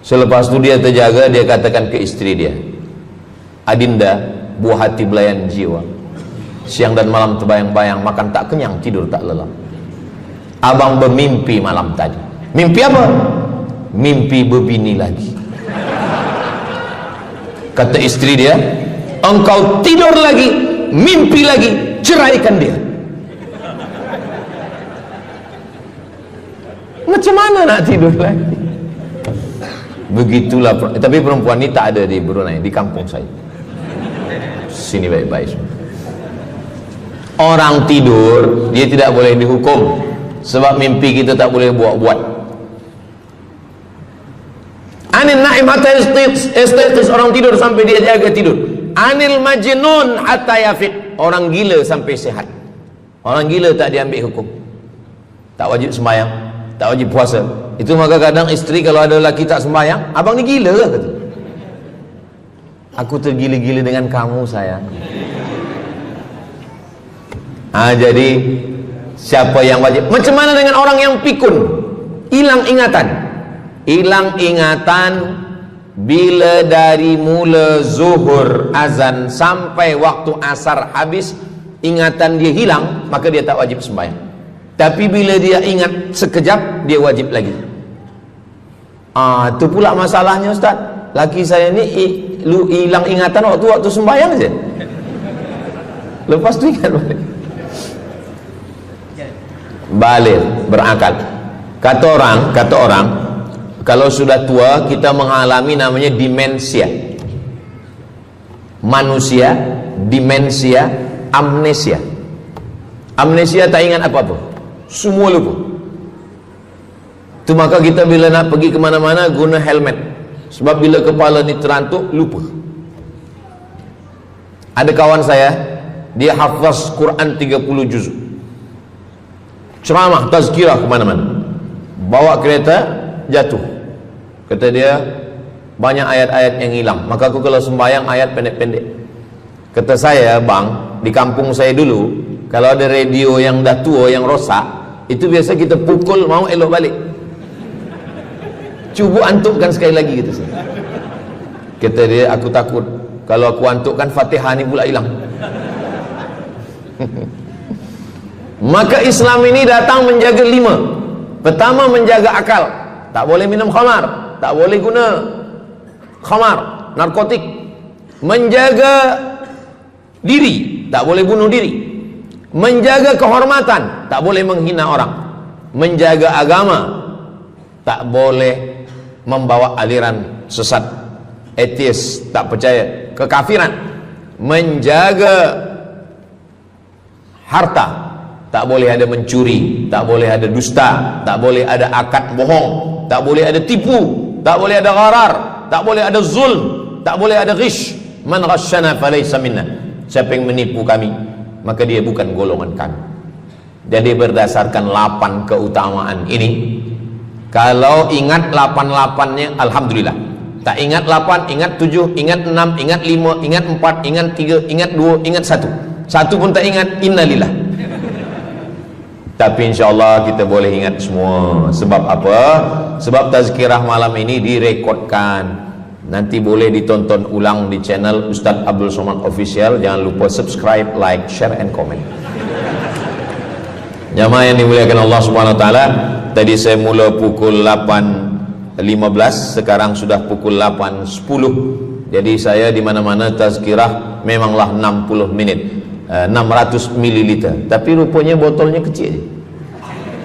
selepas itu dia terjaga, dia katakan ke istri dia, Adinda, buah hati belayan jiwa, siang dan malam terbayang-bayang, makan tak kenyang, tidur tak lelap. Abang bermimpi malam tadi. Mimpi apa? Mimpi berbini lagi. Kata istri dia, engkau tidur lagi, mimpi lagi, ceraikan dia. Macam mana nak tidur lagi? Begitulah. Tapi perempuan ini tak ada di Brunei, di kampung saya. Sini baik-baik. Orang tidur, dia tidak boleh dihukum, sebab mimpi kita tak boleh buat-buat. Anin naim hatta yastayqis, orang tidur sampai dia jaga tidur. Anil majnun hatta yafiq, orang gila sampai sehat. Orang gila tak diambil hukum, tak wajib sembahyang, tak wajib puasa. Itu maka kadang isteri kalau ada lelaki tak sembahyang, abang ni gila ke? Kata, aku tergila-gila dengan kamu sayang. Jadi siapa yang wajib? Macam mana dengan orang yang pikun, hilang ingatan? Hilang ingatan bila dari mula zuhur azan sampai waktu asar habis, ingatan dia hilang, maka dia tak wajib sembahyang. Tapi bila dia ingat sekejap, dia wajib lagi. Itu pula masalahnya Ustaz. Laki saya ni hilang ingatan waktu sembahyang saja. Lepas tu ingat balik berakal. Kata orang kalau sudah tua kita mengalami namanya demensia. Manusia demensia, amnesia. Amnesia tak ingat apa-apa, semua lupa. Itu maka kita bila nak pergi ke mana-mana guna helmet, sebab bila kepala ni terantuk lupa. Ada kawan saya, dia hafaz Quran 30 juz, ceramah tazkirah ke mana-mana, bawa kereta jatuh. Kata dia banyak ayat-ayat yang hilang, maka aku kalau sembahyang ayat pendek-pendek. Kata saya, bang, di kampung saya dulu kalau ada radio yang dah tua yang rosak, itu biasa kita pukul mau elok balik. Cuba antukkan sekali lagi, kata saya. Kata dia, aku takut kalau aku antukkan Fatihah ni pula hilang. Maka Islam ini datang menjaga 5. Pertama, menjaga akal. Tak boleh minum khamar, tak boleh guna khamar, narkotik. Menjaga diri, tak boleh bunuh diri. Menjaga kehormatan, tak boleh menghina orang. Menjaga agama, tak boleh membawa aliran sesat, ateis, tak percaya, kekafiran. Menjaga harta, tak boleh ada mencuri, tak boleh ada dusta, tak boleh ada akad bohong, tak boleh ada tipu, tak boleh ada gharar, tak boleh ada zulm, tak boleh ada ghish. Man ghasyana falaysa minna, siapa yang menipu kami maka dia bukan golongan kami. Jadi berdasarkan 8 keutamaan ini, kalau ingat 8-8-nya alhamdulillah. Tak ingat 8, ingat 7, ingat 6, ingat 5, ingat 4, ingat 3, ingat 2, ingat 1. Satu pun tak ingat, innalillah. Tapi insyaAllah kita boleh ingat semua. Sebab apa? Sebab tazkirah malam ini direkodkan. Nanti boleh ditonton ulang di channel Ustaz Abdul Somad Official. Jangan lupa subscribe, like, share, and comment. Jamaah yang dimuliakan Allah Subhanahu Wa Taala, tadi saya mula pukul 8.15, sekarang sudah pukul 8.10. Jadi saya di mana-mana tazkirah memanglah 60 menit, 600 ml. Tapi rupanya botolnya kecil.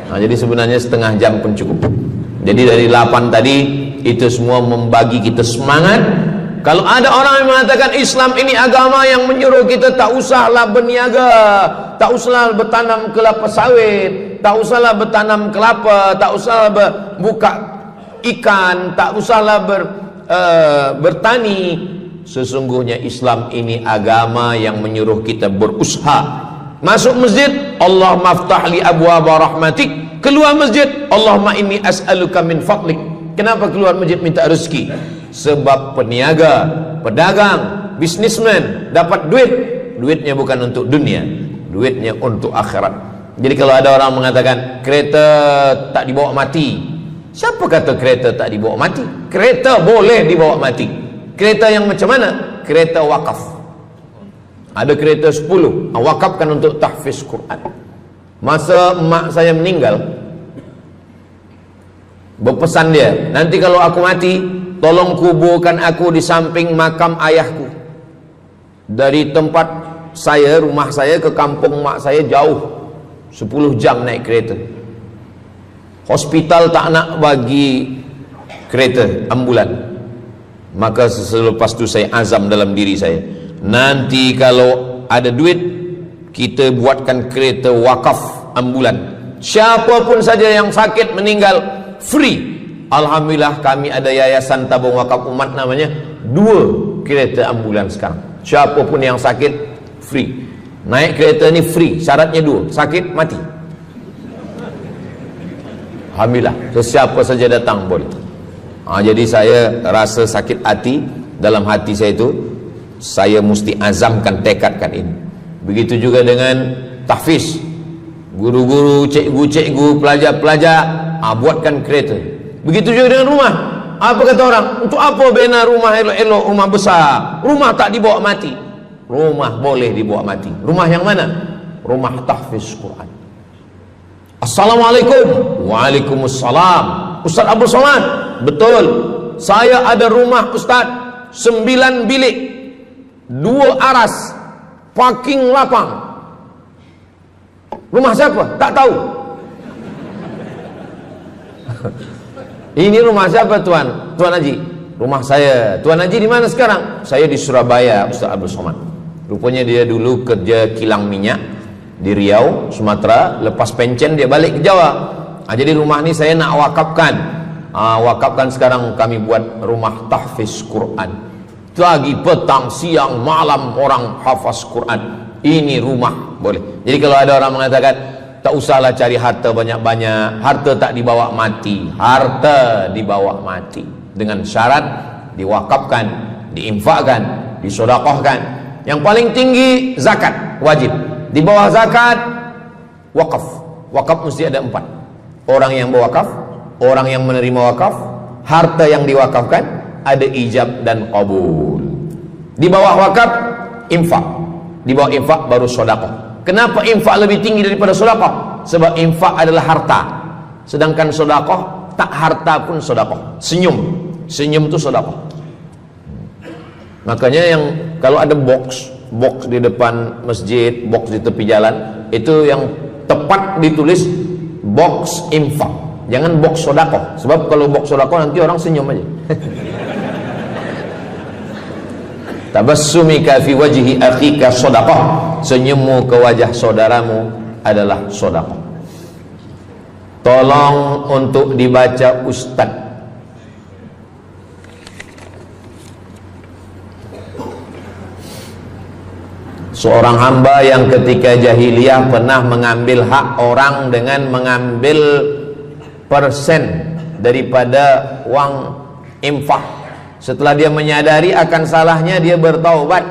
Jadi sebenarnya setengah jam pun cukup. Jadi dari 8 tadi itu semua membagi kita semangat. Kalau ada orang yang mengatakan Islam ini agama yang menyuruh kita tak usahlah berniaga, tak usahlah bertanam kelapa sawit, tak usahlah bertanam kelapa, tak usahlah buka ikan, tak usahlah bertani. Sesungguhnya Islam ini agama yang menyuruh kita berusaha. Masuk masjid, Allah maftah li abwaba rahmatik. Keluar masjid, Allahumma inni as'aluka min fadlik. Kenapa keluar masjid minta rezeki? Sebab peniaga, pedagang, bisnismen dapat duit. Duitnya bukan untuk dunia, duitnya untuk akhirat. Jadi kalau ada orang mengatakan kereta tak dibawa mati, siapa kata kereta tak dibawa mati? Kereta boleh dibawa mati. Kereta yang macam mana? Kereta wakaf. Ada kereta 10, wakafkan untuk tahfiz Quran. Masa emak saya meninggal, berpesan dia, nanti kalau aku mati, tolong kuburkan aku di samping makam ayahku. Dari tempat saya, rumah saya ke kampung mak saya jauh, 10 jam naik kereta. Hospital tak nak bagi kereta ambulan. Maka selepas itu saya azam dalam diri saya, nanti kalau ada duit, kita buatkan kereta wakaf ambulan. Siapapun saja yang sakit meninggal, free, Alhamdulillah kami ada yayasan tabung wakaf umat namanya, 2 kereta ambulans sekarang. Siapapun yang sakit free. Naik kereta ni free, syaratnya 2, sakit mati. Alhamdulillah, sesiapa saja datang boleh. Jadi saya rasa sakit hati, dalam hati saya itu saya mesti azamkan, tekadkan ini. Begitu juga dengan tahfiz, guru-guru, cikgu-cikgu, pelajar-pelajar, buatkan kereta. Begitu juga dengan rumah. Apa kata orang? Untuk apa bina rumah elok-elok, rumah besar? Rumah tak dibawa mati. Rumah boleh dibawa mati. Rumah yang mana? Rumah tahfiz Quran. Assalamualaikum. Waalaikumsalam. Ustaz Abdul Somad, betul, saya ada rumah Ustaz, 9 bilik, 2 aras, parking lapang. Rumah siapa? Tak tahu. Ini rumah siapa Tuan? Tuan Haji. Rumah saya. Tuan Haji di mana sekarang? Saya di Surabaya, Ustaz Abdul Somad. Rupanya dia dulu kerja kilang minyak di Riau, Sumatera. Lepas pencen dia balik ke Jawa. Jadi rumah ni saya nak wakafkan. Wakafkan sekarang kami buat rumah tahfiz Quran. Pagi, petang, siang, malam orang hafaz Quran. Ini rumah boleh. Jadi kalau ada orang mengatakan tak usahlah cari harta banyak-banyak, harta tak dibawa mati. Harta dibawa mati dengan syarat diwakafkan, diinfakkan, disedekahkan. Yang paling tinggi zakat wajib. Di bawah zakat wakaf. Wakaf mesti ada 4. Orang yang berwakaf, orang yang menerima wakaf, harta yang diwakafkan, ada ijab dan qabul. Di bawah wakaf infak. Di bawah infak baru sedekah. Kenapa infak lebih tinggi daripada sedekah? Sebab infak adalah harta, sedangkan sedekah tak harta pun sedekah. Senyum itu sedekah. Makanya yang kalau ada box di depan masjid, box di tepi jalan, itu yang tepat ditulis box infak, jangan box sedekah. Sebab kalau box sedekah nanti orang senyum aja. Tabassumika fi wajhi akhika sedekah. Senyummu ke wajah saudaramu adalah sedekah. Tolong untuk dibaca Ustaz. Seorang hamba yang ketika jahiliyah pernah mengambil hak orang dengan mengambil persen daripada uang infak. Setelah dia menyadari akan salahnya, dia bertaubat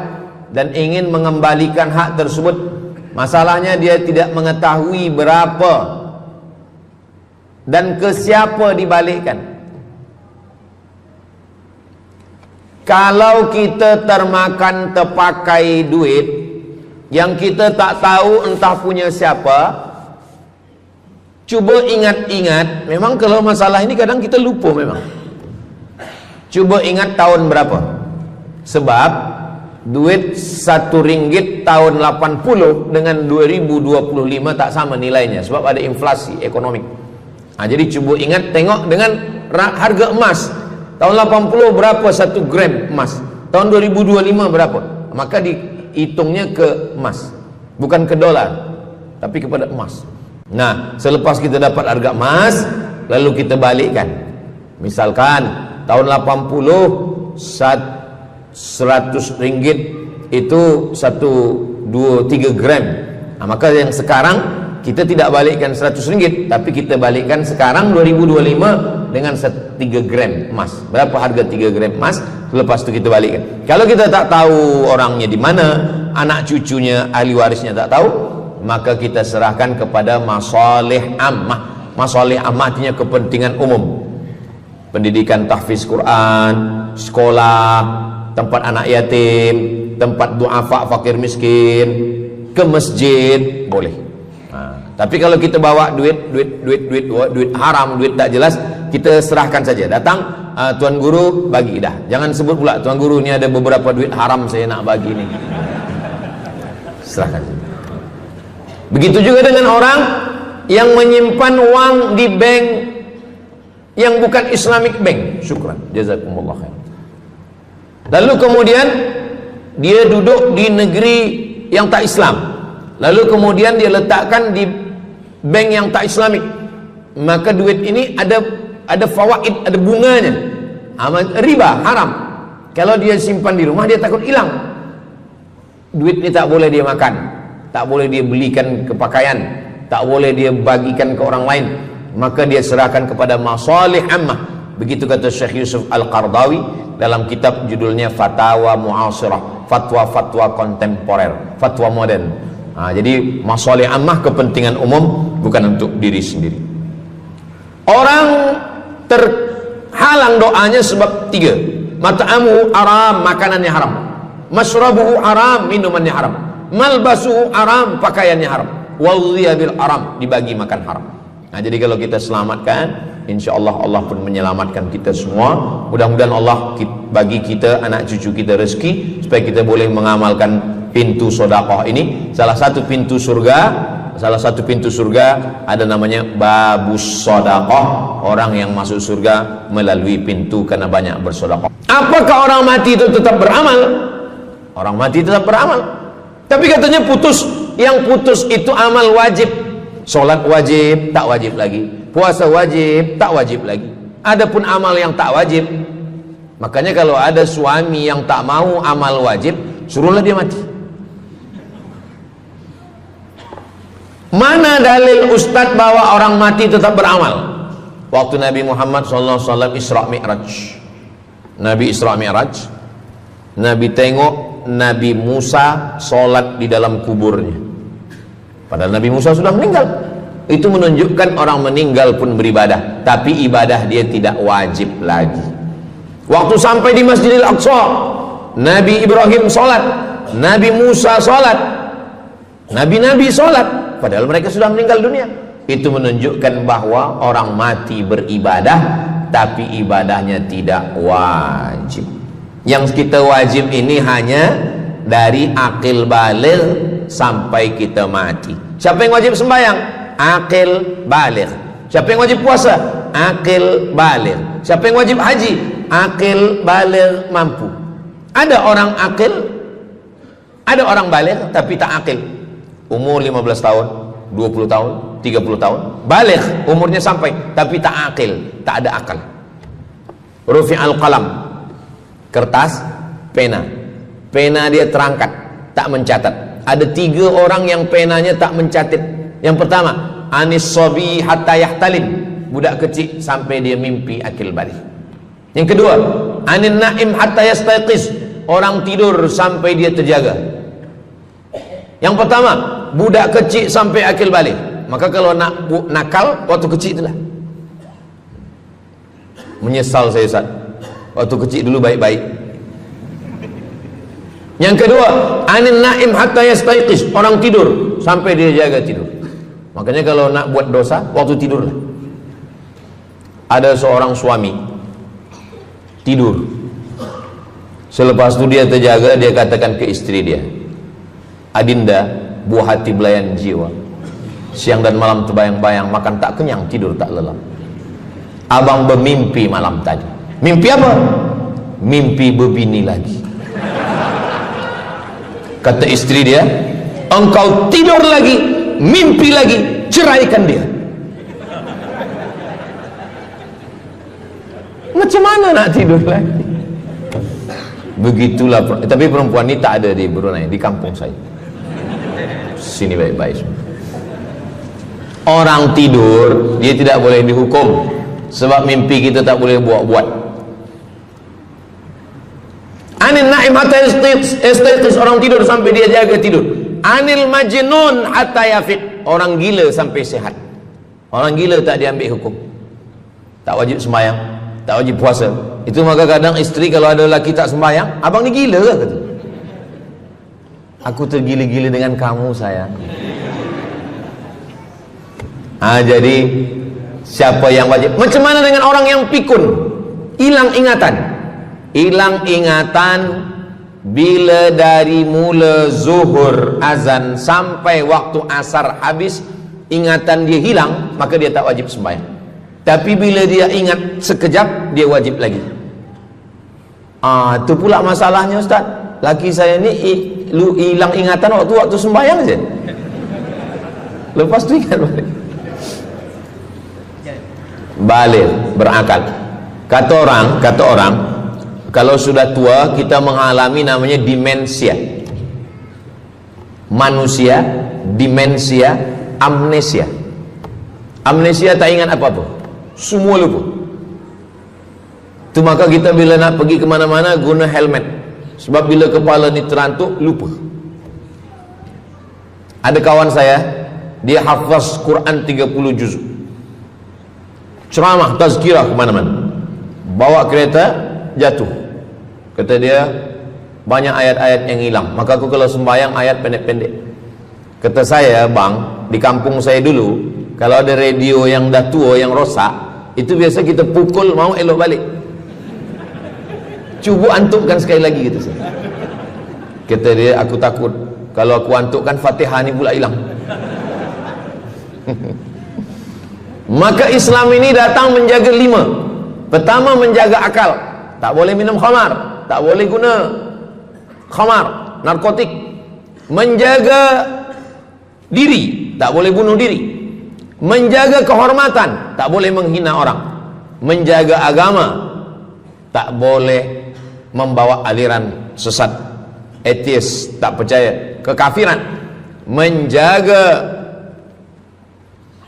dan ingin mengembalikan hak tersebut. Masalahnya dia tidak mengetahui berapa dan ke siapa dibalikkan. Kalau kita termakan terpakai duit yang kita tak tahu entah punya siapa, cuba ingat-ingat. Memang kalau masalah ini kadang kita lupa memang. Coba ingat tahun berapa. Sebab duit RM1 tahun 80 dengan 2025 tak sama nilainya, sebab ada inflasi ekonomi. Jadi coba ingat, tengok dengan harga emas. Tahun 80 berapa 1 gram emas? Tahun 2025 berapa? Maka dihitungnya ke emas, bukan ke dolar, tapi kepada emas. Nah, selepas kita dapat harga emas, lalu kita balikkan. Misalkan tahun 80 100 ringgit itu 1, 2, 3 gram. Maka yang sekarang kita tidak balikkan 100 ringgit, tapi kita balikkan sekarang 2025 dengan 3 gram emas. Berapa harga 3 gram emas? Lepas itu kita balikkan. Kalau kita tak tahu orangnya di mana, anak cucunya, ahli warisnya tak tahu, maka kita serahkan kepada masalih ammah. Masalih ammah artinya kepentingan umum. Pendidikan tahfiz Quran, sekolah, tempat anak yatim, tempat duafa fakir miskin, ke masjid, boleh. Tapi kalau kita bawa duit haram, duit tak jelas, kita serahkan saja. Datang, Tuan Guru bagi dah. Jangan sebut pula, Tuan Guru ni ada beberapa duit haram saya nak bagi ni. Serahkan. Begitu juga dengan orang yang menyimpan uang di bank yang bukan Islamic bank. Syukran, jazakumullah khair. Lalu kemudian dia duduk di negeri yang tak Islam, lalu kemudian dia letakkan di bank yang tak Islamik. Maka duit ini ada ada fawaid, ada bunganya. Riba haram. Kalau dia simpan di rumah dia takut hilang. Duit ini tak boleh dia makan, tak boleh dia belikan ke pakaian, tak boleh dia bagikan ke orang lain, maka dia serahkan kepada masalih ammah. Begitu kata Syekh Yusuf Al-Qardawi dalam kitab judulnya Fatawa Mu'asirah, fatwa-fatwa kontemporer, fatwa modern. Jadi masalih ammah, kepentingan umum, bukan untuk diri sendiri. Orang terhalang doanya sebab 3. Mat'amuhu haram, makanannya haram. Masyrabuhu haram, minumannya haram. Malbasuhu haram, pakaiannya haram. Wadhiya bil haram, dibagi makan haram. Jadi kalau kita selamatkan, insyaallah Allah pun menyelamatkan kita semua. Mudah-mudahan Allah bagi kita, anak cucu kita rezeki supaya kita boleh mengamalkan pintu sedekah ini. Salah satu pintu surga ada namanya babus sedekah. Orang yang masuk surga melalui pintu karena banyak bersedekah. Apakah orang mati itu tetap beramal? Orang mati tetap beramal, tapi katanya putus. Yang putus itu amal wajib. Sholat wajib, tak wajib lagi. Puasa wajib, tak wajib lagi. Adapun amal yang tak wajib, makanya kalau ada suami yang tak mau amal wajib, suruhlah dia mati. Mana dalil Ustadz bahwa orang mati tetap beramal? Waktu Nabi Muhammad SAW Isra Mi'raj, Nabi Isra Mi'raj, Nabi tengok Nabi Musa sholat di dalam kuburnya, padahal Nabi Musa sudah meninggal. Itu menunjukkan orang meninggal pun beribadah, tapi ibadah dia tidak wajib lagi. Waktu sampai di Masjidil Aqsa, Nabi Ibrahim sholat, Nabi Musa sholat, Nabi-Nabi sholat, padahal mereka sudah meninggal dunia. Itu menunjukkan bahwa orang mati beribadah, tapi ibadahnya tidak wajib. Yang kita wajib ini hanya dari akil baligh sampai kita mati. Siapa yang wajib sembahyang? Akil baligh. Siapa yang wajib puasa? Akil baligh. Siapa yang wajib haji? Akil baligh mampu. Ada orang akil, ada orang baligh tapi tak akil. Umur 15 tahun, 20 tahun, 30 tahun, baligh, umurnya sampai, tapi tak akil, tak ada akal. Rufi'al qalam, kertas, pena dia terangkat, tak mencatat. Ada 3 orang yang penanya tak mencatat. Yang pertama, anis sobi hatta yahtalim, budak kecil sampai dia mimpi akil balik. Yang kedua, anin naim hatta yastayqiz, orang tidur sampai dia terjaga. Yang pertama, budak kecil sampai akil balik. Maka kalau nak nakal waktu kecil itulah. Menyesal saya Ustaz, waktu kecil dulu baik-baik. Yang kedua, anin naim hatta yastayqiz, orang tidur sampai dia jaga tidur. Makanya kalau nak buat dosa waktu tidurlah. Ada seorang suami tidur, selepas itu dia terjaga, dia katakan ke istri dia, Adinda, buah hati belayan jiwa, siang dan malam terbayang-bayang, makan tak kenyang, tidur tak lelap. Abang bermimpi malam tadi. Mimpi apa? Mimpi berbini lagi. Kata istri dia, engkau tidur lagi, mimpi lagi, ceraikan dia. Macam mana nak tidur lagi? Begitulah. Tapi perempuan ini tak ada di Brunei, di kampung saya. Sini baik-baik. Orang tidur dia tidak boleh dihukum, sebab mimpi kita tak boleh buat-buat. Anil naim hatta yastayqiz, orang tidur sampai dia jaga tidur. Anil majnun hatta yafiq, orang gila sampai sehat. Orang gila tak diambil hukum, tak wajib sembahyang, tak wajib puasa. Itu maka kadang isteri kalau ada lelaki tak sembahyang, abang ni gila ke? Kata, aku tergila-gila dengan kamu sayang. Jadi siapa yang wajib? Macam mana dengan orang yang pikun, hilang ingatan? Hilang ingatan bila dari mula zuhur azan sampai waktu asar habis, ingatan dia hilang, maka dia tak wajib sembahyang. Tapi bila dia ingat sekejap, dia wajib lagi. Itu pula masalahnya Ustaz. Laki saya ni hilang ingatan waktu sembahyang je, lepas tu ingat balik. baligh, berakal. Kata orang, kalau sudah tua kita mengalami namanya demensia. Manusia, demensia, amnesia. Amnesia tak ingat apa-apa, semua lupa. Itu maka kita bila nak pergi kemana-mana guna helmet, sebab bila kepala ni terantuk lupa. Ada kawan saya, dia hafaz Quran 30 juz, ceramah tazkirah kemana-mana, bawa kereta jatuh. Kata dia banyak ayat-ayat yang hilang, maka aku kalau sembahyang ayat pendek-pendek. Kata saya, bang, di kampung saya dulu kalau ada radio yang dah tua yang rosak, itu biasa kita pukul mau elok balik. Cuba antukkan sekali lagi, gitu. Kata dia, aku takut kalau aku antukkan Fatihah ni pula hilang. Maka Islam ini datang menjaga 5. Pertama, menjaga akal. Tak boleh minum khamar, tak boleh guna khamar, narkotik. Menjaga diri, tak boleh bunuh diri. Menjaga kehormatan, tak boleh menghina orang. Menjaga agama, tak boleh membawa aliran sesat, ateis, tak percaya, kekafiran. Menjaga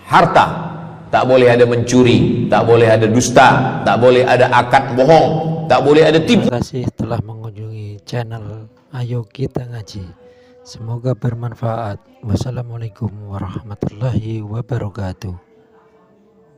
harta, tak boleh ada mencuri, tak boleh ada dusta, tak boleh ada akad bohong, tak boleh ada tipu. Terima kasih telah mengunjungi channel Ayo Kita Ngaji. Semoga bermanfaat. Wassalamualaikum warahmatullahi wabarakatuh.